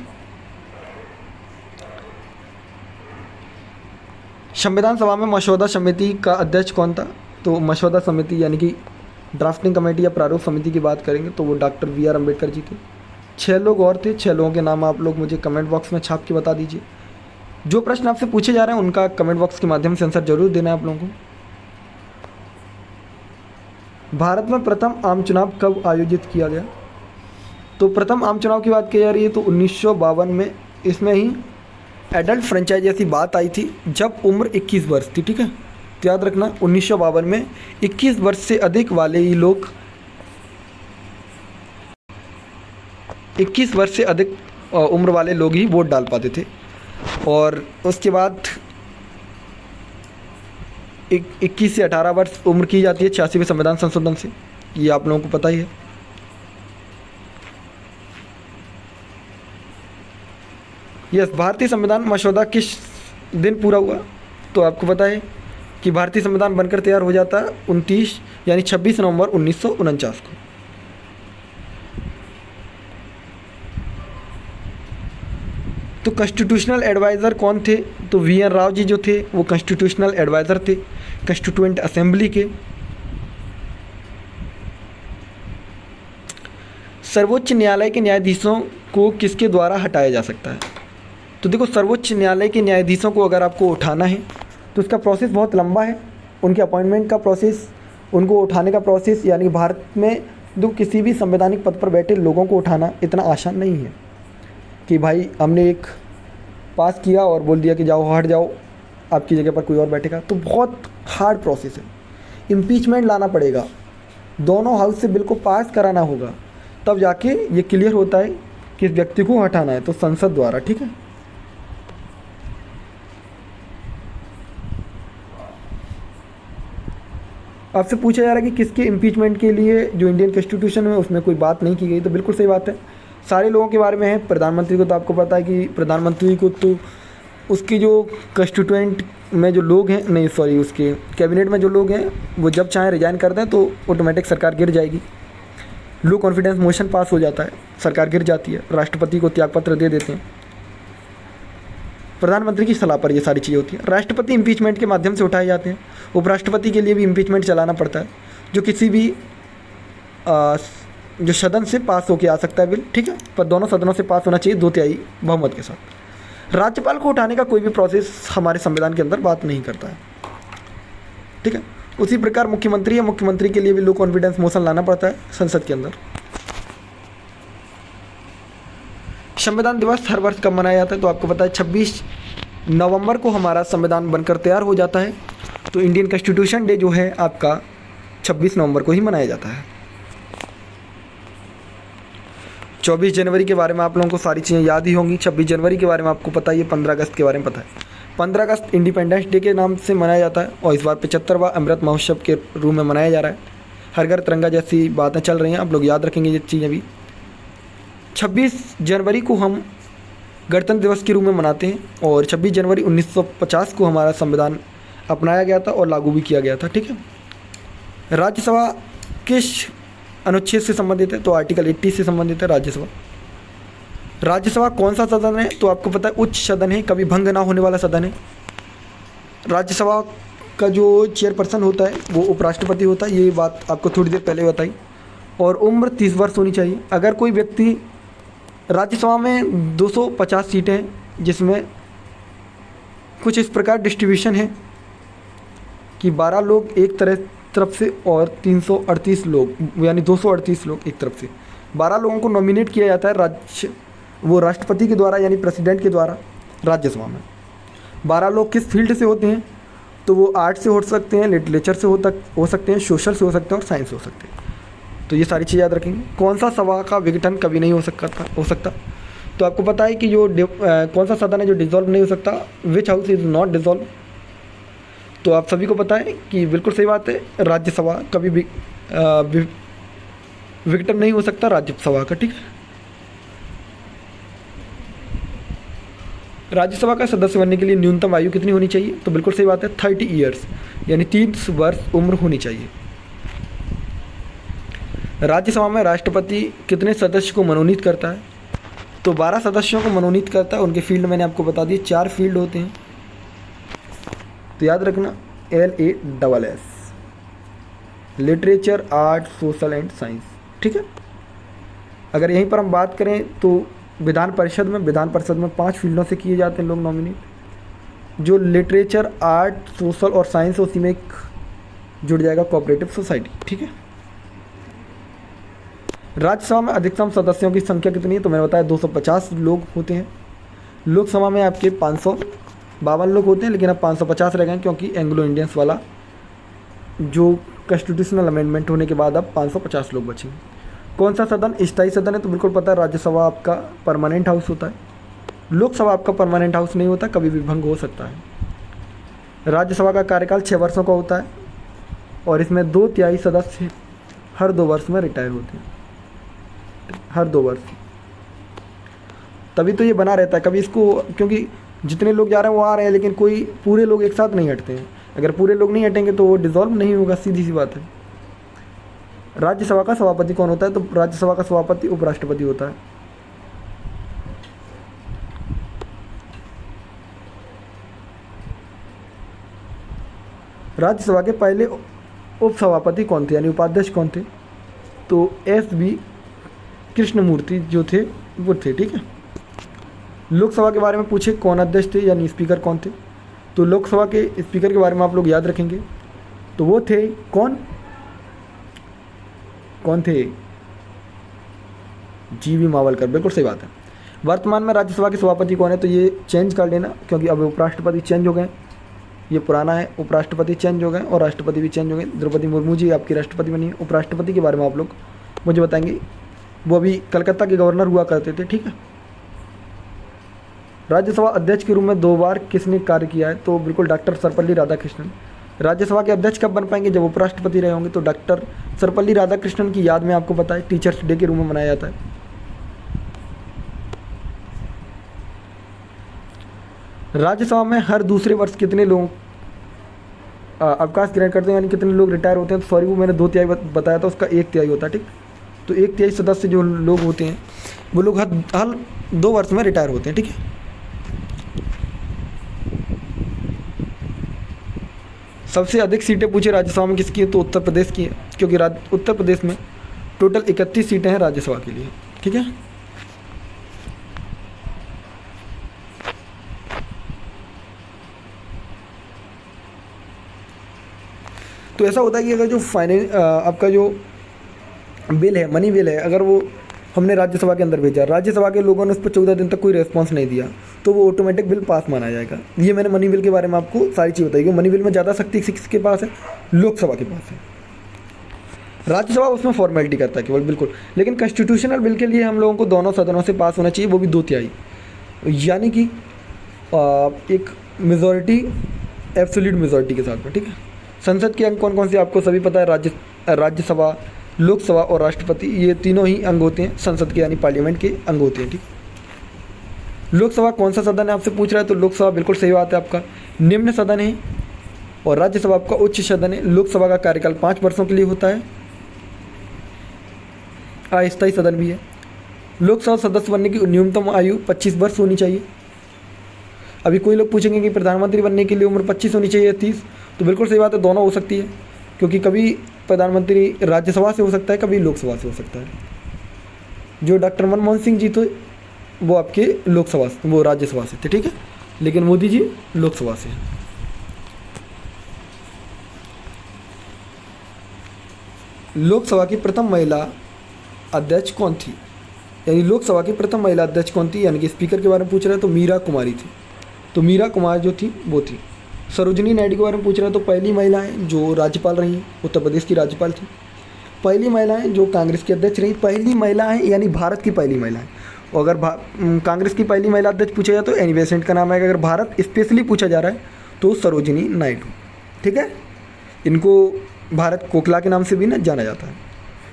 संविधान सभा में मसौदा समिति का अध्यक्ष कौन था? तो मसौदा समिति यानी कि ड्राफ्टिंग कमेटी या प्रारूप समिति की बात करेंगे तो वो डॉक्टर BR अम्बेडकर जी थे। 6 लोग और थे, 6 लोगों के नाम आप लोग मुझे कमेंट बॉक्स में छाप के बता दीजिए। जो प्रश्न आपसे पूछे जा रहे हैं उनका कमेंट बॉक्स के माध्यम से आंसर जरूर देना है आप लोगों को। भारत में प्रथम आम चुनाव कब आयोजित किया गया? तो प्रथम आम चुनाव की बात की जा रही है तो 1952 में। इसमें ही एडल्ट फ्रेंचाइज जैसी बात आई थी जब उम्र 21 वर्ष थी, ठीक है। तो याद रखना 1952 में 21 वर्ष से अधिक वाले ही लोग 21 वर्ष से अधिक उम्र वाले लोग ही वोट डाल पाते थे। और उसके बाद 21 से 18 वर्ष उम्र की जाती है 86वें संविधान संशोधन से, ये आप लोगों को पता ही है। यस, भारतीय संविधान मसौदा किस दिन पूरा हुआ? तो आपको पता है कि भारतीय संविधान बनकर तैयार हो जाता है 29 यानी 26 नवंबर 1949 को। तो कॉन्स्टिट्यूशनल एडवाइज़र कौन थे? तो वी एन राव जी जो थे वो कॉन्स्टिट्यूशनल एडवाइज़र थे कॉन्स्टिट्यूएंट असेंबली के। सर्वोच्च न्यायालय के न्यायाधीशों को किसके द्वारा हटाया जा सकता है? तो देखो, सर्वोच्च न्यायालय के न्यायाधीशों को अगर आपको उठाना है तो उसका प्रोसेस बहुत लंबा है। उनके अपॉइंटमेंट का प्रोसेस, उनको उठाने का प्रोसेस, यानी भारत में जो किसी भी संवैधानिक पद पर बैठे लोगों को उठाना इतना आसान नहीं है कि भाई हमने एक पास किया और बोल दिया कि जाओ हट जाओ, आपकी जगह पर कोई और बैठेगा। तो बहुत हार्ड प्रोसेस है। इम्पीचमेंट लाना पड़ेगा, दोनों हाउस से बिल को पास कराना होगा, तब जाके ये क्लियर होता है कि इस व्यक्ति को हटाना है, तो संसद द्वारा। ठीक है, आपसे पूछा जा रहा है कि किसके इम्पीचमेंट के लिए जो इंडियन कॉन्स्टिट्यूशन में उसमें कोई बात नहीं की गई। तो बिल्कुल सही बात है, सारे लोगों के बारे में है। प्रधानमंत्री को तो आपको पता है कि प्रधानमंत्री को तो उसकी जो कॉन्स्टिट्यूएंट में जो लोग हैं, नहीं सॉरी, उसके कैबिनेट में जो लोग हैं वो जब चाहे रिजाइन कर दें तो ऑटोमेटिक सरकार गिर जाएगी। लो कॉन्फिडेंस मोशन पास हो जाता है, सरकार गिर जाती है, राष्ट्रपति को त्यागपत्र दे देते हैं। प्रधानमंत्री की सलाह पर ये सारी चीज़ें होती हैं। राष्ट्रपति इम्पीचमेंट के माध्यम से उठाए जाते हैं। उपराष्ट्रपति के लिए भी इम्पीचमेंट चलाना पड़ता है, जो किसी भी जो सदन से पास होके आ सकता है बिल। ठीक है, पर दोनों सदनों से पास होना चाहिए 2/3 बहुमत के साथ। राज्यपाल को उठाने का कोई भी प्रोसेस हमारे संविधान के अंदर बात नहीं करता है। ठीक है, उसी प्रकार मुख्यमंत्री है, मुख्यमंत्री के लिए भी लो कॉन्फिडेंस मोशन लाना पड़ता है संसद के अंदर। संविधान दिवस हर वर्ष कब मनाया जाता है? तो आपको पता है 26 नवंबर को हमारा संविधान बनकर तैयार हो जाता है। तो इंडियन कॉन्स्टिट्यूशन डे जो है आपका 26 नवंबर को ही मनाया जाता है। 24 जनवरी के बारे में आप लोगों को सारी चीज़ें याद ही होंगी। 26 जनवरी के बारे में आपको पता ही है, 15 अगस्त के बारे में पता है। 15 अगस्त इंडिपेंडेंस डे के नाम से मनाया जाता है और इस बार 75वां अमृत महोत्सव के रूप में मनाया जा रहा है। हर घर तिरंगा जैसी बातें चल रही हैं, आप लोग याद रखेंगे ये चीज़ें भी। 26 जनवरी को हम गणतंत्र दिवस के रूप में मनाते हैं और 26 जनवरी 1950 को हमारा संविधान अपनाया गया था और लागू भी किया गया था। ठीक है, राज्यसभा किस अनुच्छेद से संबंधित है? तो आर्टिकल 80 से संबंधित है राज्यसभा। राज्यसभा कौन सा सदन है? तो आपको पता है उच्च सदन है, कभी भंग ना होने वाला सदन है। राज्यसभा का जो चेयरपर्सन होता है वो उपराष्ट्रपति होता है, ये बात आपको थोड़ी देर पहले बताई। और उम्र 30 वर्ष होनी चाहिए। अगर कोई व्यक्ति, राज्यसभा में 250 सीटें हैं, जिसमें कुछ इस प्रकार डिस्ट्रीब्यूशन है कि 12 लोग एक तरफ से और 338 लोग यानी 238 लोग एक तरफ से। 12 लोगों को नॉमिनेट किया जाता है वो राष्ट्रपति के द्वारा यानी प्रेसिडेंट के द्वारा। राज्यसभा में 12 लोग किस फील्ड से होते हैं? तो वो आर्ट से हो सकते हैं, लिटरेचर से हो सकते हैं, सोशल से हो सकते हैं और साइंस से हो सकते हैं। तो ये सारी चीज़ याद रखेंगे। कौन सा सभा का विघटन कभी नहीं हो सकता? तो आपको पता है कि जो कौन सा सदन है जो डिसॉल्व नहीं हो सकता? विच हाउस इज़ नॉट डिसॉल्व? तो आप सभी को पता है कि बिल्कुल सही बात है, राज्यसभा कभी भी विघटन नहीं हो सकता राज्यसभा का। ठीक है, राज्यसभा का सदस्य बनने के लिए न्यूनतम आयु कितनी होनी चाहिए? तो बिल्कुल सही बात है, 30 ईयर्स यानी 30 वर्ष उम्र होनी चाहिए। राज्यसभा में राष्ट्रपति कितने सदस्य को मनोनीत करता है? तो 12 सदस्यों को मनोनीत करता है। उनके फील्ड मैंने आपको बता दिए, 4 फील्ड होते हैं, तो याद रखना LASS, literature, art, social and science. ठीक है, अगर यहीं पर हम बात करें तो विधान परिषद में 5 फील्डों से किए जाते हैं लोग नॉमिनेट। जो लिटरेचर, आर्ट, सोशल और साइंस, उसी में एक जुड़ जाएगा कोऑपरेटिव सोसाइटी। ठीक है, राज्यसभा में अधिकतम सदस्यों की संख्या कितनी है? तो मैंने बताया 250 लोग होते हैं। लोकसभा में आपके 552 लोग होते हैं, लेकिन अब 550 रह गए क्योंकि एंग्लो इंडियंस वाला जो कॉन्स्टिट्यूशनल अमेंडमेंट होने के बाद अब 550 लोग बचेंगे। कौन सा सदन स्थायी सदन है? तो बिल्कुल पता है, राज्यसभा आपका परमानेंट हाउस होता है। लोकसभा आपका परमानेंट हाउस नहीं होता, कभी भी भंग हो सकता है। राज्यसभा का कार्यकाल 6 वर्षों का होता है और इसमें 2/3 सदस्य हर 2 वर्ष में रिटायर होते हैं, हर 2 वर्ष। तभी तो ये बना रहता है, कभी इसको, क्योंकि जितने लोग जा रहे हैं वो आ रहे हैं, लेकिन कोई पूरे लोग एक साथ नहीं हटते हैं। अगर पूरे लोग नहीं हटेंगे तो वो डिसॉल्व नहीं होगा, सीधी सी बात है। राज्यसभा का सभापति कौन होता है? तो राज्यसभा का सभापति उपराष्ट्रपति होता है। राज्यसभा के पहले उपसभापति कौन थे, यानी उपाध्यक्ष कौन थे? तो एस बी कृष्णमूर्ति जो थे वो थे, ठीक है। लोकसभा के बारे में पूछे कौन अध्यक्ष थे, यानी स्पीकर कौन थे? तो लोकसभा के स्पीकर के बारे में आप लोग याद रखेंगे, तो वो थे कौन थे? जीवी मावलकर, बिल्कुल सही बात है। वर्तमान में राज्यसभा के सभापति कौन है? तो ये चेंज कर लेना, क्योंकि अब उपराष्ट्रपति चेंज हो गए, ये पुराना है, उपराष्ट्रपति चेंज हो गए और राष्ट्रपति भी चेंज हो गए। द्रौपदी मुर्मू जी आपकी राष्ट्रपति बनी है। उपराष्ट्रपति के बारे में आप लोग मुझे बताएंगे, वो अभी कलकत्ता के गवर्नर हुआ करते थे, ठीक है। राज्यसभा अध्यक्ष के रूप में 2 बार किसने कार्य किया है? तो बिल्कुल डॉक्टर सर्वपल्ली राधाकृष्णन। राज्यसभा के अध्यक्ष कब बन पाएंगे? जब उपराष्ट्रपति रहे होंगे। तो डॉक्टर सर्वपल्ली राधाकृष्णन की याद में आपको पता है टीचर्स डे के रूप में मनाया जाता है। राज्यसभा में हर दूसरे वर्ष कितने लोग अवकाश ग्रहण करते हैं, यानी कितने लोग रिटायर होते हैं? तो सॉरी, वो मैंने 2/3 बताया था, उसका 1/3 होता है, ठीक। तो 1/3 सदस्य जो लोग होते हैं वो लोग हर 2 वर्ष में रिटायर होते हैं, ठीक है। सबसे अधिक सीटें पूछे राज्यसभा में किसकी है? तो उत्तर प्रदेश की है, क्योंकि उत्तर प्रदेश में टोटल 31 सीटें हैं राज्यसभा के लिए, ठीक है। तो ऐसा होता है कि अगर जो आपका जो बिल है, मनी बिल है, अगर वो हमने राज्यसभा के अंदर भेजा, राज्यसभा के लोगों ने उस पर 14 दिन तक कोई रेस्पॉन्स नहीं दिया, तो वो ऑटोमेटिक बिल पास माना जाएगा। ये मैंने मनी बिल के बारे में आपको सारी चीज़ बताई, क्योंकि मनी बिल में ज़्यादा शक्ति किसके पास है? लोकसभा के पास है। राज्यसभा उसमें फॉर्मेलिटी करता है केवल, बिल्कुल। लेकिन कॉन्स्टिट्यूशनल बिल के लिए हम लोगों को दोनों सदनों से पास होना चाहिए, वो भी 2/3, यानी कि एक मेजॉरिटी, एब्सोल्यूट मेजॉरिटी के साथ में, ठीक है। संसद के अंग कौन कौन से आपको सभी पता है? राज्यसभा, लोकसभा और राष्ट्रपति, ये तीनों ही अंग होते हैं संसद के, यानी पार्लियामेंट के अंग होते हैं, ठीक। लोकसभा कौन सा सदन है आपसे पूछ रहा है? तो लोकसभा बिल्कुल सही बात है, आपका निम्न सदन है, और राज्यसभा आपका उच्च सदन है। लोकसभा का कार्यकाल 5 वर्षों के लिए होता है, अस्थायी सदन भी है। लोकसभा सदस्य बनने की न्यूनतम आयु 25 वर्ष होनी चाहिए। अभी कोई लोग पूछेंगे कि प्रधानमंत्री बनने के लिए उम्र 25 होनी चाहिए या 30, तो बिल्कुल सही बात है, दोनों हो सकती है, क्योंकि कभी प्रधानमंत्री राज्यसभा से हो सकता है, कभी लोकसभा से हो सकता है। जो डॉक्टर मनमोहन सिंह जी थे वो आपके लोकसभा, वो राज्यसभा से थे, ठीक है, लेकिन मोदी जी लोकसभा से हैं। लोकसभा की प्रथम महिला अध्यक्ष कौन थी? यानी लोकसभा की प्रथम महिला अध्यक्ष कौन थी, यानी कि स्पीकर के बारे में पूछ रहे हैं, तो मीरा कुमारी थी। तो मीरा कुमार जो थी वो थी। सरोजिनी नायडू के बारे में पूछ रहे हैं, तो पहली महिलाएं जो राज्यपाल रही, उत्तर प्रदेश की राज्यपाल थी। पहली महिलाएं जो कांग्रेस की अध्यक्ष रही, पहली महिलाएं यानी भारत की पहली महिलाएं। और अगर कांग्रेस की पहली महिला अध्यक्ष पूछा जाए तो एनी बेसेंट का नाम है। अगर भारत स्पेशली पूछा जा रहा है तो सरोजिनी नायडू, ठीक है। इनको भारत कोकिला के नाम से भी ना जाना जाता है।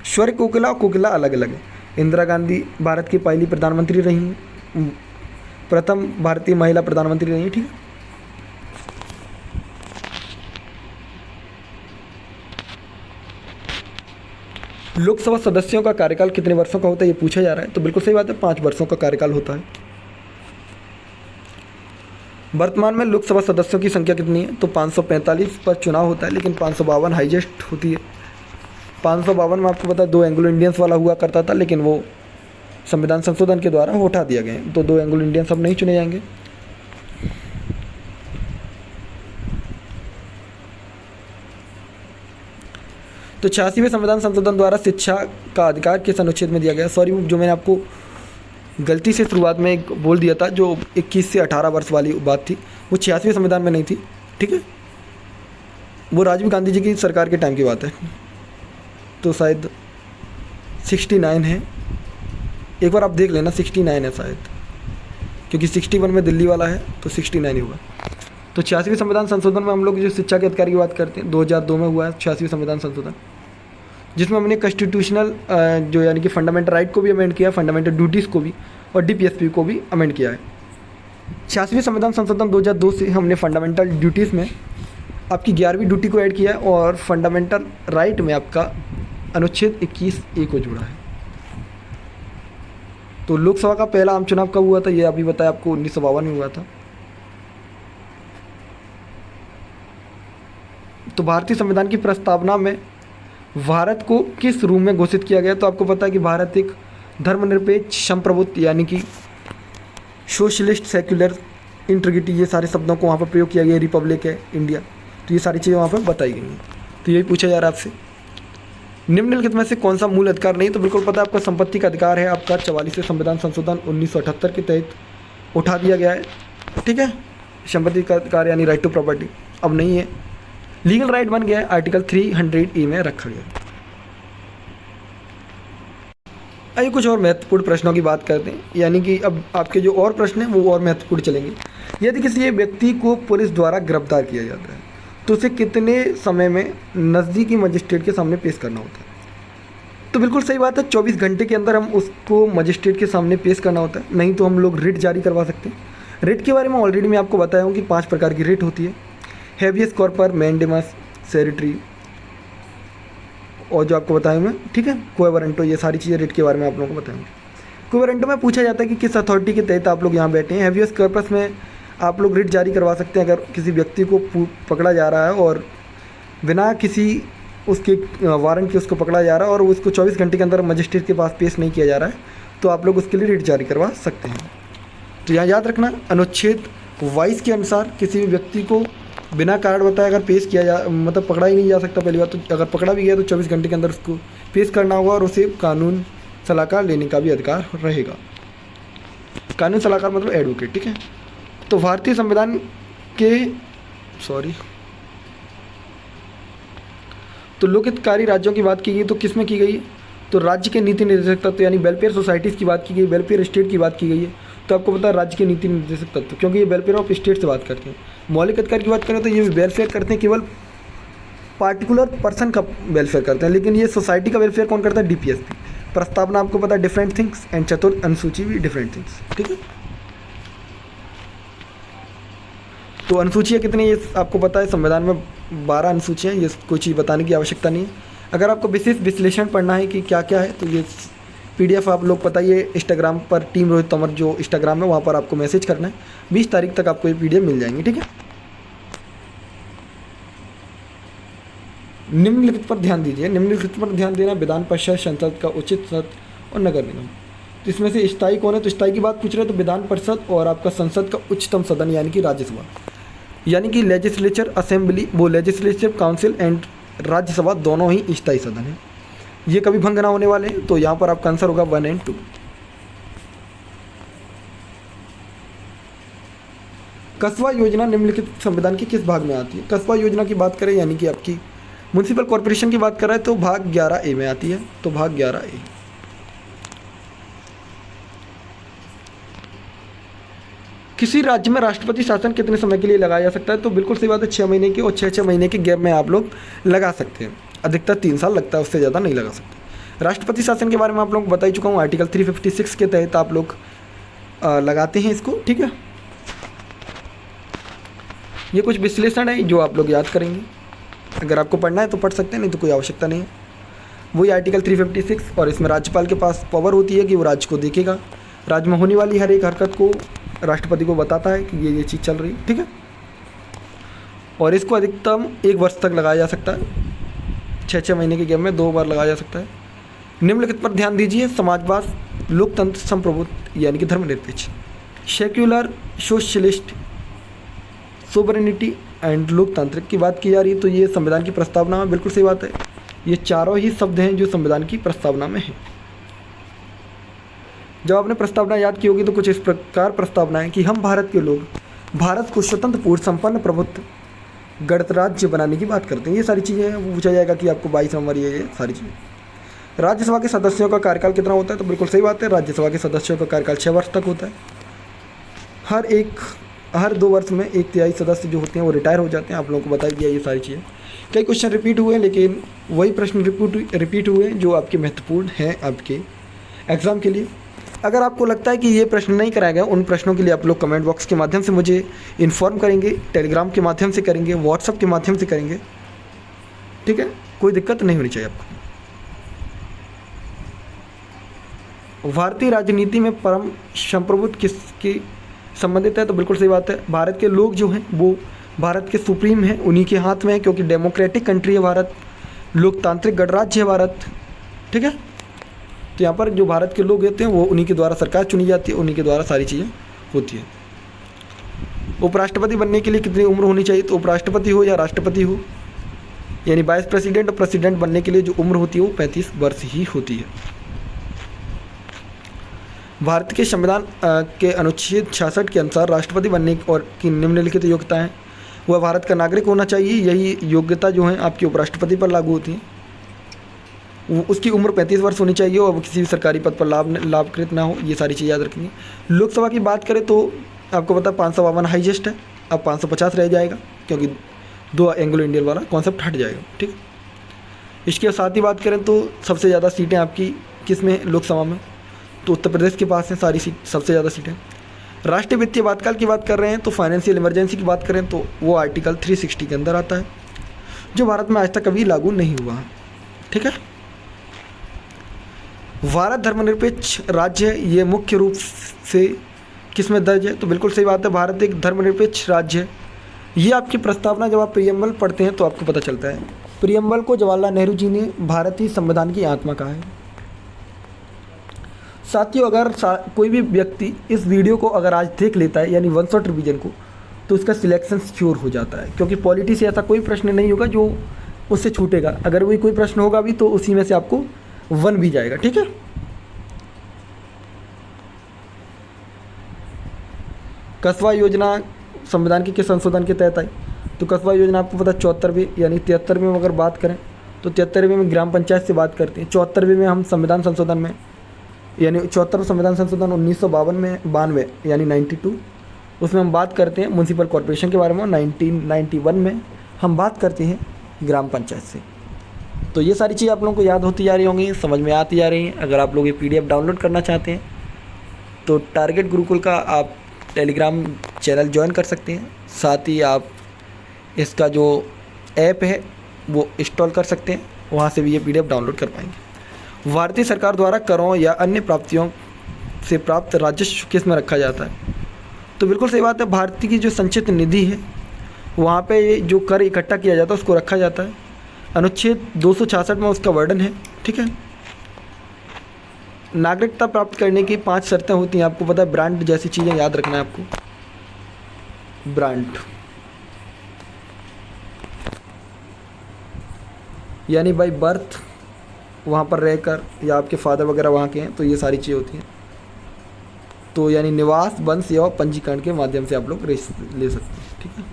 स्वर कोकिला और कोकिला अलग अलग है। इंदिरा गांधी भारत की पहली प्रधानमंत्री रही, प्रथम भारतीय महिला प्रधानमंत्री रही, ठीक है। लोकसभा सदस्यों का कार्यकाल कितने वर्षों का होता है ये पूछा जा रहा है, तो बिल्कुल सही बात है, 5 वर्षों का कार्यकाल होता है। वर्तमान में लोकसभा सदस्यों की संख्या कितनी है? तो 545 पर चुनाव होता है, लेकिन 552 हाईएस्ट होती है। 552 में आपको पता है 2 एंग्लो इंडियंस वाला हुआ करता था, लेकिन वो संविधान संशोधन के द्वारा वो हटा दिया गया, तो 2 एंग्लो इंडियंस अब नहीं चुने जाएंगे। तो 86वें संविधान संशोधन द्वारा शिक्षा का अधिकार किस अनुच्छेद में दिया गया? सॉरी, जो मैंने आपको गलती से शुरुआत में एक बोल दिया था, जो 21 से 18 वर्ष वाली बात थी, वो 86वें संविधान में नहीं थी, ठीक है। वो राजीव गांधी जी की सरकार के टाइम की बात है, तो शायद 69 है। एक बार आप देख लेना, 69 है शायद, क्योंकि 61 में दिल्ली वाला है, तो 69 ही हुआ। तो 86वें संविधान संशोधन में हम लोग जो शिक्षा के अधिकार की बात करते हैं, 2002 में हुआ है 86वें संविधान संशोधन, जिसमें हमने कॉन्स्टिट्यूशनल जो यानी कि फंडामेंटल राइट को भी अमेंड किया, फंडामेंटल ड्यूटीज़ को भी, और डीपीएसपी को भी अमेंड किया है। 86वें संविधान संशोधन 2002 से हमने फंडामेंटल ड्यूटीज़ में आपकी 11वीं ड्यूटी को ऐड किया है, और फंडामेंटल राइट में आपका अनुच्छेद 21A को जोड़ा है। तो लोकसभा का पहला आम चुनाव कब हुआ था, ये अभी बताया आपको, 1952 में हुआ था। तो भारतीय संविधान की प्रस्तावना में भारत को किस रूप में घोषित किया गया? तो आपको पता है कि भारत एक धर्मनिरपेक्ष, संप्रभुत्व यानी कि सोशलिस्ट, सेक्युलर, इंटीग्रिटी, ये सारे शब्दों को वहाँ पर प्रयोग किया गया। रिपब्लिक है इंडिया, तो ये सारी चीज़ें वहाँ पर बताई गई हैं। तो यही पूछा जा रहा है आपसे, निम्नलिखित में से कौन सा मूल अधिकार नहीं? तो बिल्कुल पता है आपका संपत्ति का अधिकार है, आपका 44वें संविधान संशोधन 1978 के तहत उठा दिया गया है। ठीक है, संपत्ति का अधिकार यानी राइट टू प्रॉपर्टी अब नहीं है, लीगल राइट बन गया है, आर्टिकल 300E में रखा गया। आइए कुछ और महत्वपूर्ण प्रश्नों की बात करते हैं, यानी कि अब आपके जो और प्रश्न हैं वो और महत्वपूर्ण चलेंगे। यदि किसी व्यक्ति को पुलिस द्वारा गिरफ्तार किया जाता है तो उसे कितने समय में नज़दीकी मजिस्ट्रेट के सामने पेश करना होता है? तो बिल्कुल सही बात है, 24 घंटे के अंदर हम उसको मजिस्ट्रेट के सामने पेश करना होता है, नहीं तो हम लोग रिट जारी करवा सकते हैं। रिट के बारे में ऑलरेडी मैं आपको बताया हूँ कि 5 प्रकार की रिट होती है, हैबियस कॉर्पर, मैंडेमस, सेरिटरी और जो आपको बताया मैं, ठीक है, क्वो वारंटो, ये सारी चीज़ें रिट के बारे में आप लोगों को बताऊँगा। क्वो वारंटो में पूछा जाता है कि किस अथॉरिटी के तहत आप लोग यहाँ बैठे हैं। हैबियस कॉर्पस में आप लोग रिट जारी करवा सकते हैं अगर किसी व्यक्ति को पकड़ा जा रहा है और बिना किसी उसके वारंट के उसको पकड़ा जा रहा है और उसको 24 घंटे के अंदर मजिस्ट्रेट के पास पेश नहीं किया जा रहा है, तो आप लोग उसके लिए रिट जारी करवा सकते हैं। तो यहाँ याद रखना, अनुच्छेद 22 के अनुसार किसी भी व्यक्ति को बिना कारण बताए अगर पेश किया जा मतलब पकड़ा ही नहीं जा सकता। पहली बात तो अगर पकड़ा भी गया तो 24 घंटे के अंदर उसको पेश करना होगा और उसे कानून सलाहकार लेने का भी अधिकार रहेगा। कानून सलाहकार मतलब एडवोकेट, ठीक है। तो भारतीय संविधान के तो लोकहितकारी राज्यों की बात की गई तो किस में की गई है? तो राज्य के नीति निर्देशक तत्व यानी वेलफेयर सोसाइटीज़ की बात की गई, वेलफेयर स्टेट की बात की गई है। तो आपको पता है राज्य के नीति निर्देशक तत्व, क्योंकि ये वेलफेयर ऑफ स्टेट से बात करते हैं। मौलिक अधिकार की बात करें तो ये वेलफेयर करते हैं, केवल पार्टिकुलर पर्सन का वेलफेयर करते हैं, लेकिन ये सोसाइटी का वेलफेयर कौन करता है? DPSP। प्रस्तावना आपको पता है डिफरेंट थिंग्स एंड चतुर्थ अनुसूची भी डिफरेंट थिंग्स, ठीक है। तो अनुसूचियाँ कितनी ये आपको पता है, संविधान में 12 अनुसूचियाँ, ये कोई चीज़ बताने की आवश्यकता नहीं है। अगर आपको विशेष विश्लेषण पढ़ना है कि क्या क्या है तो ये PDF आप लोग पता ये इंस्टाग्राम पर टीम रोहित तोमर जो इंस्टाग्राम है वहाँ पर आपको मैसेज करना है, 20 तारीख तक आपको ये PDF मिल जाएंगे, ठीक है। निम्नलिखित पर ध्यान दीजिए, निम्नलिखित पर ध्यान देना, विधान परिषद, संसद का उचित सत्र और नगर निगम। तो इसमें से स्थायी कौन है? तो स्थायी की बात पूछ रहे हैं तो विधान परिषद और आपका संसद का उच्चतम सदन यानी कि राज्यसभा, यानी कि लेजिस्लेचर असेंबली, वो लेजिस्लेटिव काउंसिल एंड राज्यसभा दोनों ही स्थायी सदन हैं। ये कभी भंग ना होने वाले हैं, तो यहाँ पर आपका आंसर होगा 1 और 2। कस्बा योजना निम्नलिखित संविधान के किस भाग में आती है? कस्बा योजना की बात करें यानी कि आपकी म्युनिसिपल कॉर्पोरेशन की बात कर रहा है तो भाग 11A में आती है, तो भाग 11A। किसी राज्य में राष्ट्रपति शासन कितने समय के लिए लगाया जा सकता है? तो बिल्कुल सही बात है, 6 महीने की और 6-6 महीने के गैप में आप लोग लगा सकते हैं। अधिकतर 3 साल लगता है, उससे ज़्यादा नहीं लगा सकते। राष्ट्रपति शासन के बारे में आप लोग बता ही चुका हूँ, आर्टिकल 356 के तहत आप लोग लगाते हैं इसको, ठीक है। ये कुछ विश्लेषण है जो आप लोग याद करेंगे, अगर आपको पढ़ना है तो पढ़ सकते हैं, नहीं तो कोई आवश्यकता नहीं है। वही आर्टिकल 356 और इसमें राज्यपाल के पास पावर होती है कि वो राज्य को देखेगा, राज्य में होने वाली हर एक हरकत को राष्ट्रपति को बताता है कि ये चीज़ चल रही है, ठीक है। और इसको अधिकतम 1 वर्ष तक लगाया जा सकता है, 6-6 महीने के गैप में 2 बार लगाया जा सकता है। निम्नलिखित पर ध्यान दीजिए, समाजवाद, लोकतंत्र, संप्रभुत्व यानी कि धर्मनिरपेक्ष, सेक्युलर, सोशलिस्ट, सोवरेनिटी एंड लोकतांत्रिक की बात की जा रही है। तो ये संविधान की प्रस्तावना में बिल्कुल सही बात है, ये चारों ही शब्द हैं जो संविधान की प्रस्तावना में है। जब आपने प्रस्तावना याद की होगी तो कुछ इस प्रकार प्रस्तावना है कि हम भारत के लोग भारत को स्वतंत्र, पूर्ण, संपन्न, प्रभुत्व, गणराज्य बनाने की बात करते हैं। ये सारी चीज़ें हैं, वो पूछा जाएगा कि आपको 22 नंबर ये सारी चीज़ें। राज्यसभा के सदस्यों का कार्यकाल कितना होता है? तो बिल्कुल सही बात है, राज्यसभा के सदस्यों का कार्यकाल 6 वर्ष तक होता है। हर 2 वर्ष में 1/3 सदस्य जो होते हैं वो रिटायर हो जाते हैं, आप लोगों को बता दिया ये सारी चीज़ें। कई क्वेश्चन रिपीट हुए हैं, लेकिन वही प्रश्न रिपीट हुए जो आपके महत्वपूर्ण हैं आपके एग्ज़ाम के लिए। अगर आपको लगता है कि ये प्रश्न नहीं कराए गए, उन प्रश्नों के लिए आप लोग कमेंट बॉक्स के माध्यम से मुझे इन्फॉर्म करेंगे, टेलीग्राम के माध्यम से करेंगे, व्हाट्सएप के माध्यम से करेंगे, ठीक है। कोई दिक्कत नहीं होनी चाहिए आपको। भारतीय राजनीति में परम संप्रभुत्व किसके संबंधित है? तो बिल्कुल सही बात है, भारत के लोग जो हैं वो भारत के सुप्रीम है, उन्हीं के हाथ में है, क्योंकि डेमोक्रेटिक कंट्री है भारत, लोकतांत्रिक गणराज्य है भारत, ठीक है। तो यहाँ पर जो भारत के लोग होते हैं वो उन्हीं के द्वारा सरकार चुनी जाती है, उन्हीं के द्वारा सारी चीज़ें होती है। उपराष्ट्रपति बनने के लिए कितनी उम्र होनी चाहिए? तो उपराष्ट्रपति हो या राष्ट्रपति हो, यानी वाइस प्रेसिडेंट और प्रेसिडेंट बनने के लिए जो उम्र होती है वो 35 वर्ष ही होती है। भारत के संविधान के अनुच्छेद 66 के अनुसार राष्ट्रपति बनने और की निम्नलिखित योग्यताएं, वह भारत का नागरिक होना चाहिए। यही योग्यता जो है आपकी उपराष्ट्रपति पर लागू होती है। उसकी उम्र 35 वर्ष होनी चाहिए और वो किसी भी सरकारी पद पर लाभकृत ना हो, ये सारी चीज़ याद रखेंगे। लोकसभा की बात करें तो आपको पता 552 हाईएस्ट है, अब 550 रह जाएगा क्योंकि 2 एंग्लो इंडियन वाला कॉन्सेप्ट हट जाएगा, ठीक है। इसके साथ ही बात करें तो सबसे ज़्यादा सीटें आपकी किस में लोकसभा में? तो उत्तर प्रदेश के पास हैं सारी सीट, सबसे ज़्यादा सीटें। राष्ट्रीय वित्तीय आपातकाल की बात कर रहे हैं तो फाइनेंशियल इमरजेंसी की बात करें तो वो आर्टिकल 360 के अंदर आता है, जो भारत में आज तक कभी लागू नहीं हुआ है, ठीक है। भारत धर्मनिरपेक्ष राज्य है, ये मुख्य रूप से किस में दर्ज है? तो बिल्कुल सही बात है, भारत एक धर्मनिरपेक्ष राज्य है। ये आपकी प्रस्तावना जब आप प्रियम्बल पढ़ते हैं तो आपको पता चलता है। प्रियम्बल को जवाहरलाल नेहरू जी ने भारतीय संविधान की आत्मा कहा है। साथियों, अगर कोई भी व्यक्ति इस वीडियो को अगर आज देख लेता है यानी वन शॉट रिवीजन को, तो उसका सिलेक्शन श्योर हो जाता है, क्योंकि पॉलिटी से ऐसा कोई प्रश्न नहीं होगा जो उससे छूटेगा। अगर वही कोई प्रश्न होगा भी तो उसी में से आपको 1 भी जाएगा, ठीक है। कस्बा योजना संविधान के किस संशोधन के तहत आई? तो कस्बा योजना आपको पता 74वें यानी 73वें में अगर बात करें तो 73वें में ग्राम पंचायत से बात करते हैं। 74वें में हम संविधान संशोधन में यानी 74वां संविधान संशोधन 1952 में 92 यानी 92, उसमें हम बात करते हैं म्यूनसिपल कॉरपोरेशन के बारे में। 1991 में हम बात करते हैं ग्राम पंचायत से। तो ये सारी चीज़ आप लोगों को याद होती जा रही होंगी, समझ में आती जा रही हैं। अगर आप लोग ये PDF डाउनलोड करना चाहते हैं तो टारगेट गुरुकुल का आप टेलीग्राम चैनल ज्वाइन कर सकते हैं, साथ ही आप इसका जो ऐप है वो इंस्टॉल कर सकते हैं, वहाँ से भी ये PDF डाउनलोड कर पाएंगे। भारतीय सरकार द्वारा करों या अन्य प्राप्तियों से प्राप्त राजस्व किस में रखा जाता है? तो बिल्कुल सही बात है, भारतीय की जो संचित निधि है वहाँ पे जो कर इकट्ठा किया जाता है उसको रखा जाता है। अनुच्छेद 266 में उसका वर्णन है, ठीक है। नागरिकता प्राप्त करने की 5 शर्तें होती हैं, आपको पता है। ब्रांड जैसी चीज़ें याद रखना है आपको। ब्रांड यानी बाई बर्थ वहाँ पर रहकर, या आपके फादर वगैरह वहाँ के हैं, तो ये सारी चीज़ें होती हैं। तो यानी निवास, वंश या पंजीकरण के माध्यम से आप लोग ले सकते हैं, ठीक है।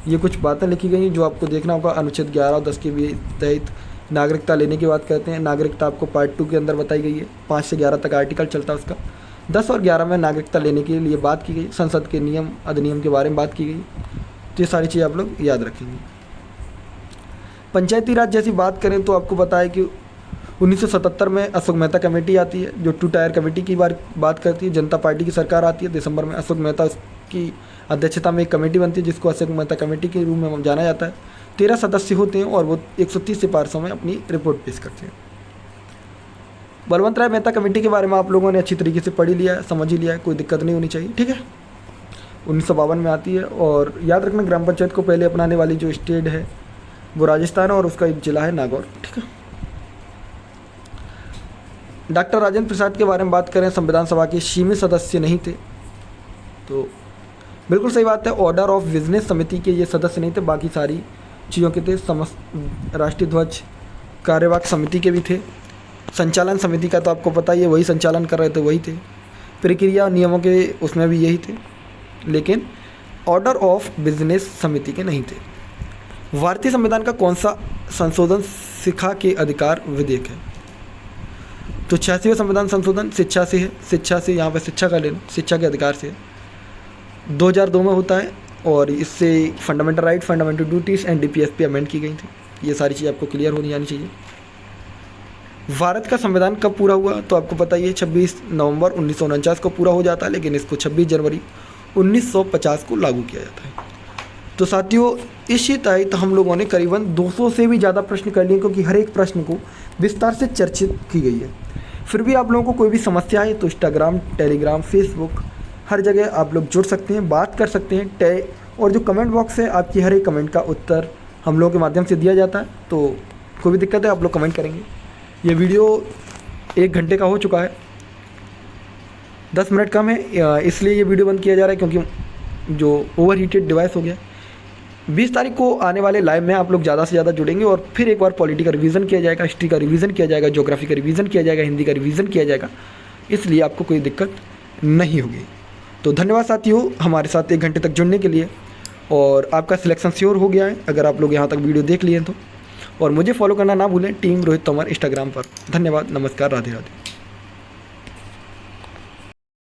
ये कुछ बातें लिखी गई हैं जो आपको देखना होगा। अनुच्छेद 11 और 10 के भी तहत नागरिकता लेने की बात करते हैं। नागरिकता आपको पार्ट 2 के अंदर बताई गई है, 5 से 11 तक आर्टिकल चलता है उसका। 10 और 11 में नागरिकता लेने के लिए बात की गई, संसद के नियम अधिनियम के बारे में बात की गई। तो ये सारी चीज़ें आप लोग याद रखेंगे। पंचायती राज जैसी बात करें तो आपको पता है कि 1977 में अशोक मेहता कमेटी आती है जो 2 टायर कमेटी की बात करती है। जनता पार्टी की सरकार आती है दिसंबर में, अशोक मेहता की अध्यक्षता में एक कमेटी बनती है जिसको अशोक मेहता कमेटी के रूप में जाना जाता है। 13 सदस्य होते हैं और वो 130 सिफारिशों में अपनी रिपोर्ट पेश करते हैं। बलवंत राय मेहता कमेटी के बारे में आप लोगों ने अच्छी तरीके से पढ़ ही लिया है, समझ ही लिया है, कोई दिक्कत नहीं होनी चाहिए, ठीक है। 1952 में आती है। और याद रखना, ग्राम पंचायत को पहले अपनाने वाली जो स्टेट है वो राजस्थान है और उसका एक जिला है नागौर, ठीक है। डॉक्टर राजेंद्र प्रसाद के बारे में बात करें, संविधान सभा के सीमित सदस्य नहीं थे, तो बिल्कुल सही बात है। ऑर्डर ऑफ बिजनेस समिति के ये सदस्य नहीं थे, बाकी सारी चीज़ों के थे। समस्त राष्ट्रीय ध्वज कार्यवाहक समिति के भी थे। संचालन समिति का तो आपको पता ही है, वही संचालन कर रहे थे, वही थे। प्रक्रिया नियमों के उसमें भी यही थे, लेकिन ऑर्डर ऑफ बिजनेस समिति के नहीं थे। भारतीय संविधान का कौन सा संशोधन शिक्षा के अधिकार विधेयक है? तो 86वां संविधान संशोधन शिक्षा से है। शिक्षा से यहाँ पर शिक्षा का लेना, शिक्षा के अधिकार से 2002 में होता है और इससे fundamental right, fundamental duties and DPSP amend की गई थी। ये सारी चीज़ आपको क्लियर होनी जानी चाहिए। भारत का संविधान कब पूरा हुआ? तो आपको पता ही है 26 नवंबर 1949 को पूरा हो जाता है, लेकिन इसको 26 जनवरी 1950 को लागू किया जाता है। तो साथियों, इसी तहत हम लोगों ने करीबन 200 से भी ज़्यादा प्रश्न कर लिए, क्योंकि हर एक प्रश्न को विस्तार से चर्चित की गई है। फिर भी आप लोगों को कोई भी समस्या है तो इंस्टाग्राम, टेलीग्राम, फेसबुक, हर जगह आप लोग जुड़ सकते हैं, बात कर सकते हैं। और जो कमेंट बॉक्स है आपकी हर एक कमेंट का उत्तर हम लोगों के माध्यम से दिया जाता है, तो कोई भी दिक्कत है आप लोग कमेंट करेंगे। ये वीडियो 1 घंटे का हो चुका है, 10 मिनट कम है, इसलिए ये वीडियो बंद किया जा रहा है क्योंकि जो ओवर हीटेड डिवाइस हो गया। 20 तारीख को आने वाले लाइव में आप लोग ज़्यादा से ज़्यादा जुड़ेंगे और फिर एक बार पॉलिटी का रिवीजन किया जाएगा, हिस्ट्री का रिवीजन किया जाएगा, ज्योग्राफी का रिवीजन किया जाएगा, हिंदी का रिवीजन किया जाएगा, इसलिए आपको कोई दिक्कत नहीं होगी। तो धन्यवाद साथियों हमारे साथ 1 घंटे तक जुड़ने के लिए, और आपका सिलेक्शन श्योर हो गया है अगर आप लोग यहाँ तक वीडियो देख लिए तो। और मुझे फॉलो करना ना भूलें, टीम रोहित तोमर इंस्टाग्राम पर। धन्यवाद, नमस्कार, राधे राधे।